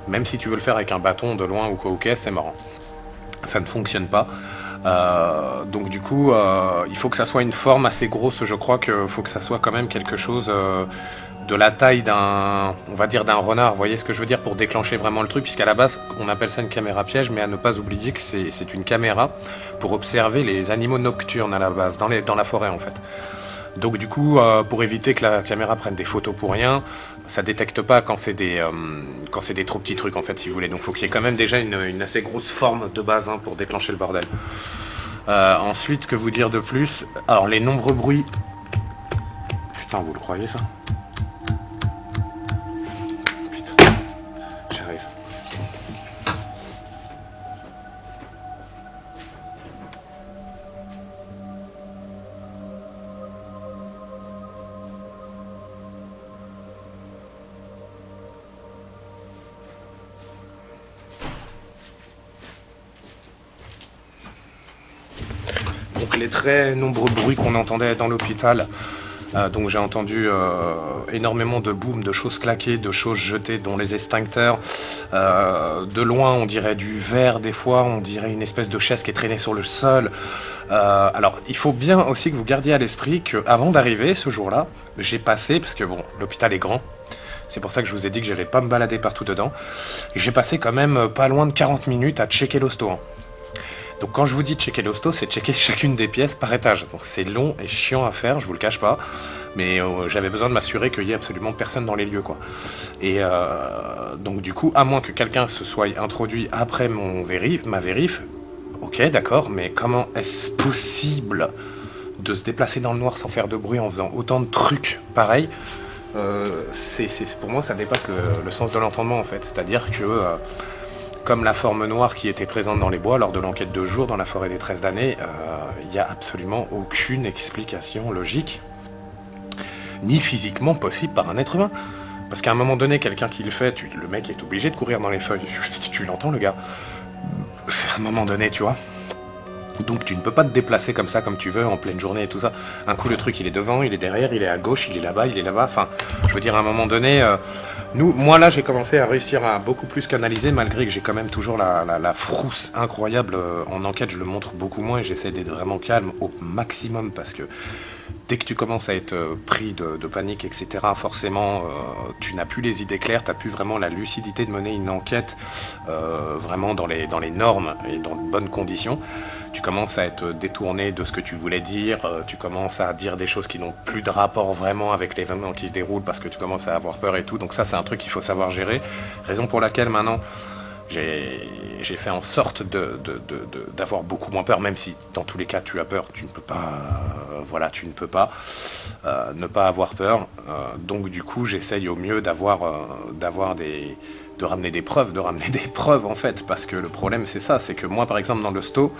Même si tu veux le faire avec un bâton de loin ou quoi, ok, c'est marrant. Ça ne fonctionne pas. Donc du coup, il faut que ça soit une forme assez grosse. Je crois qu'il faut que ça soit quand même quelque chose de la taille d'un, on va dire d'un renard. Vous voyez ce que je veux dire, pour déclencher vraiment le truc, puisqu'à la base, on appelle ça une caméra piège, mais à ne pas oublier que c'est une caméra pour observer les animaux nocturnes à la base, dans la forêt en fait. Donc du coup, pour éviter que la caméra prenne des photos pour rien, ça détecte pas quand c'est des trop petits trucs en fait, si vous voulez. Donc il faut qu'il y ait quand même déjà une assez grosse forme de base pour déclencher le bordel. Ensuite, que vous dire de plus? Alors les nombreux bruits... Putain, vous le croyez ça? Putain, j'arrive. Donc les très nombreux bruits qu'on entendait dans l'hôpital. Donc j'ai entendu énormément de boum, de choses claquer, de choses jetées, dont les extincteurs. De loin, on dirait du verre, des fois, on dirait une espèce de chaise qui est traînée sur le sol. Alors, il faut bien aussi que vous gardiez à l'esprit qu'avant d'arriver ce jour-là, j'ai passé, parce que bon, l'hôpital est grand, c'est pour ça que je vous ai dit que j'allais pas me balader partout dedans, et j'ai passé quand même pas loin de 40 minutes à checker l'hosto. Hein. Donc quand je vous dis checker l'hosto, c'est checker chacune des pièces par étage. Donc c'est long et chiant à faire, je vous le cache pas. Mais j'avais besoin de m'assurer qu'il y ait absolument personne dans les lieux, quoi. Et donc du coup, à moins que quelqu'un se soit introduit après ma vérif, ok d'accord, mais comment est-ce possible de se déplacer dans le noir sans faire de bruit en faisant autant de trucs pareils? Pour moi ça dépasse le sens de l'entendement en fait. C'est-à-dire que... comme la forme noire qui était présente dans les bois lors de l'enquête de jour dans la forêt des 13 damnés, il n'y a absolument aucune explication logique, ni physiquement possible par un être humain. Parce qu'à un moment donné, quelqu'un qui le fait, le mec est obligé de courir dans les feuilles. Tu l'entends, le gars? C'est à un moment donné, tu vois. Donc tu ne peux pas te déplacer comme ça, comme tu veux, en pleine journée et tout ça. Un coup, le truc, il est devant, il est derrière, il est à gauche, il est là-bas, il est là-bas. Enfin, je veux dire, à un moment donné... moi là j'ai commencé à réussir à beaucoup plus canaliser, malgré que j'ai quand même toujours la frousse incroyable. En enquête je le montre beaucoup moins et j'essaie d'être vraiment calme au maximum, parce que dès que tu commences à être pris de panique, etc., forcément tu n'as plus les idées claires, tu n'as plus vraiment la lucidité de mener une enquête vraiment dans les normes et dans de bonnes conditions. Tu commences à être détourné de ce que tu voulais dire, tu commences à dire des choses qui n'ont plus de rapport vraiment avec l'événement qui se déroule, parce que tu commences à avoir peur et tout. Donc ça, c'est un truc qu'il faut savoir gérer. Raison pour laquelle maintenant, j'ai fait en sorte d'avoir beaucoup moins peur, même si dans tous les cas tu as peur, tu ne peux pas, voilà, tu ne peux pas ne pas avoir peur. Donc du coup, j'essaye au mieux de ramener des preuves en fait, parce que le problème c'est ça, c'est que moi par exemple dans l'hosto,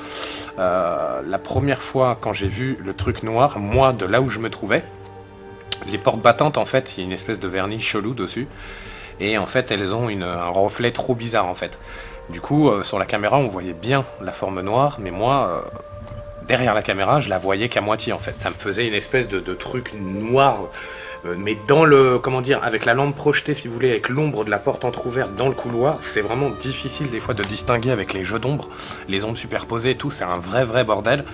la première fois quand j'ai vu le truc noir, moi de là où je me trouvais, les portes battantes en fait, il y a une espèce de vernis chelou dessus, et en fait elles ont un reflet trop bizarre en fait. Du coup sur la caméra on voyait bien la forme noire, mais moi derrière la caméra je la voyais qu'à moitié en fait, ça me faisait une espèce de truc noir. Mais dans le, comment dire, avec la lampe projetée, si vous voulez, avec l'ombre de la porte entrouverte dans le couloir, c'est vraiment difficile des fois de distinguer avec les jeux d'ombre, les ombres superposées et tout, c'est un vrai bordel.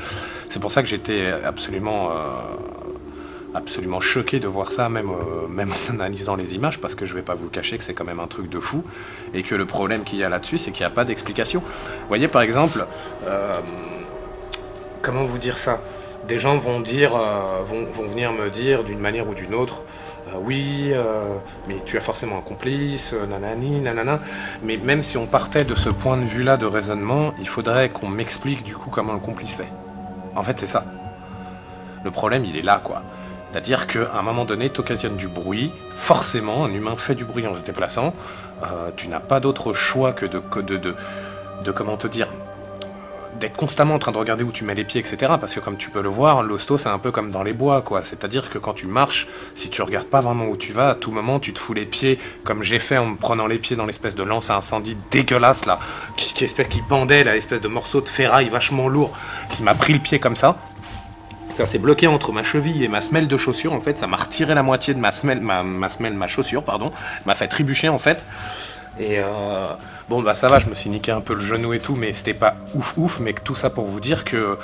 C'est pour ça que j'étais absolument choqué de voir ça, même en analysant les images, parce que je vais pas vous le cacher que c'est quand même un truc de fou, et que le problème qu'il y a là-dessus, c'est qu'il n'y a pas d'explication. Vous voyez, par exemple, comment vous dire ça ? Des gens vont venir me dire d'une manière ou d'une autre, oui, mais tu as forcément un complice, nanani, nanana. Mais même si on partait de ce point de vue-là de raisonnement, il faudrait qu'on m'explique du coup comment le complice fait. En fait, c'est ça. Le problème, il est là, quoi. C'est-à-dire qu'à un moment donné, tu occasionnes du bruit. Forcément, un humain fait du bruit en se déplaçant. Tu n'as pas d'autre choix que de comment te dire, d'être constamment en train de regarder où tu mets les pieds, etc. Parce que comme tu peux le voir, l'hosto c'est un peu comme dans les bois, quoi. C'est-à-dire que quand tu marches, si tu regardes pas vraiment où tu vas, à tout moment tu te fous les pieds, comme j'ai fait en me prenant les pieds dans l'espèce de lance à incendie dégueulasse là, qui pendait, là, l'espèce de morceau de ferraille vachement lourd, qui m'a pris le pied comme ça. Ça s'est bloqué entre ma cheville et ma semelle de chaussure, en fait, ça m'a retiré la moitié de ma chaussure, pardon, m'a fait trébucher en fait. Et bon bah ça va, je me suis niqué un peu le genou et tout, mais c'était pas ouf, mais tout ça pour vous dire que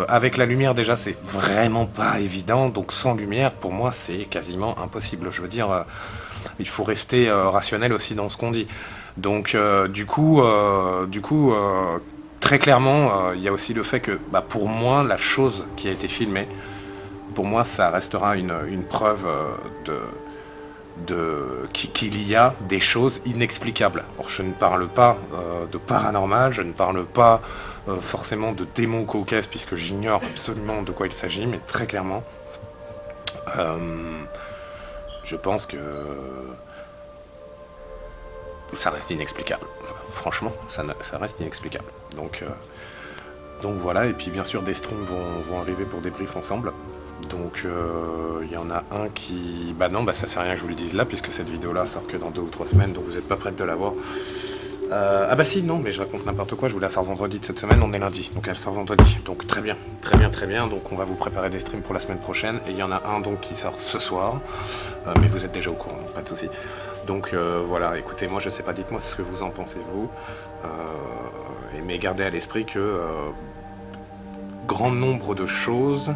avec la lumière déjà c'est vraiment pas évident, donc sans lumière pour moi c'est quasiment impossible. Je veux dire, il faut rester rationnel aussi dans ce qu'on dit. Donc du coup très clairement il y a aussi le fait que bah, pour moi la chose qui a été filmée, pour moi ça restera une preuve qu'il y a des choses inexplicables. Alors, je ne parle pas de paranormal, je ne parle pas forcément de démons caucasses, puisque j'ignore absolument de quoi il s'agit, mais très clairement, je pense que ça reste inexplicable. Franchement, ça reste inexplicable. Donc voilà, et puis bien sûr des streams vont arriver pour débrief ensemble. Donc il y en a un qui... Bah non, bah ça sert à rien que je vous le dise là, puisque cette vidéo là sort que dans 2 ou 3 semaines, donc vous n'êtes pas prête de la voir. Ah bah si, non, mais je raconte n'importe quoi, je vous la sors vendredi de cette semaine, on est lundi, donc elle sort vendredi. Donc très bien, très bien, très bien, donc on va vous préparer des streams pour la semaine prochaine, et il y en a un donc qui sort ce soir, mais vous êtes déjà au courant, donc pas de soucis. Donc voilà, écoutez, moi je sais pas, dites-moi ce que vous en pensez vous, mais gardez à l'esprit que grand nombre de choses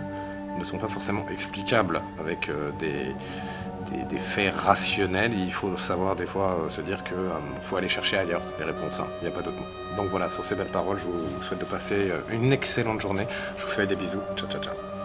ne sont pas forcément explicables avec des faits rationnels. Il faut savoir des fois se dire qu'il faut aller chercher ailleurs les réponses, hein. Il n'y a pas d'autre mot. Donc voilà, sur ces belles paroles, je vous souhaite de passer une excellente journée. Je vous fais des bisous. Ciao, ciao, ciao.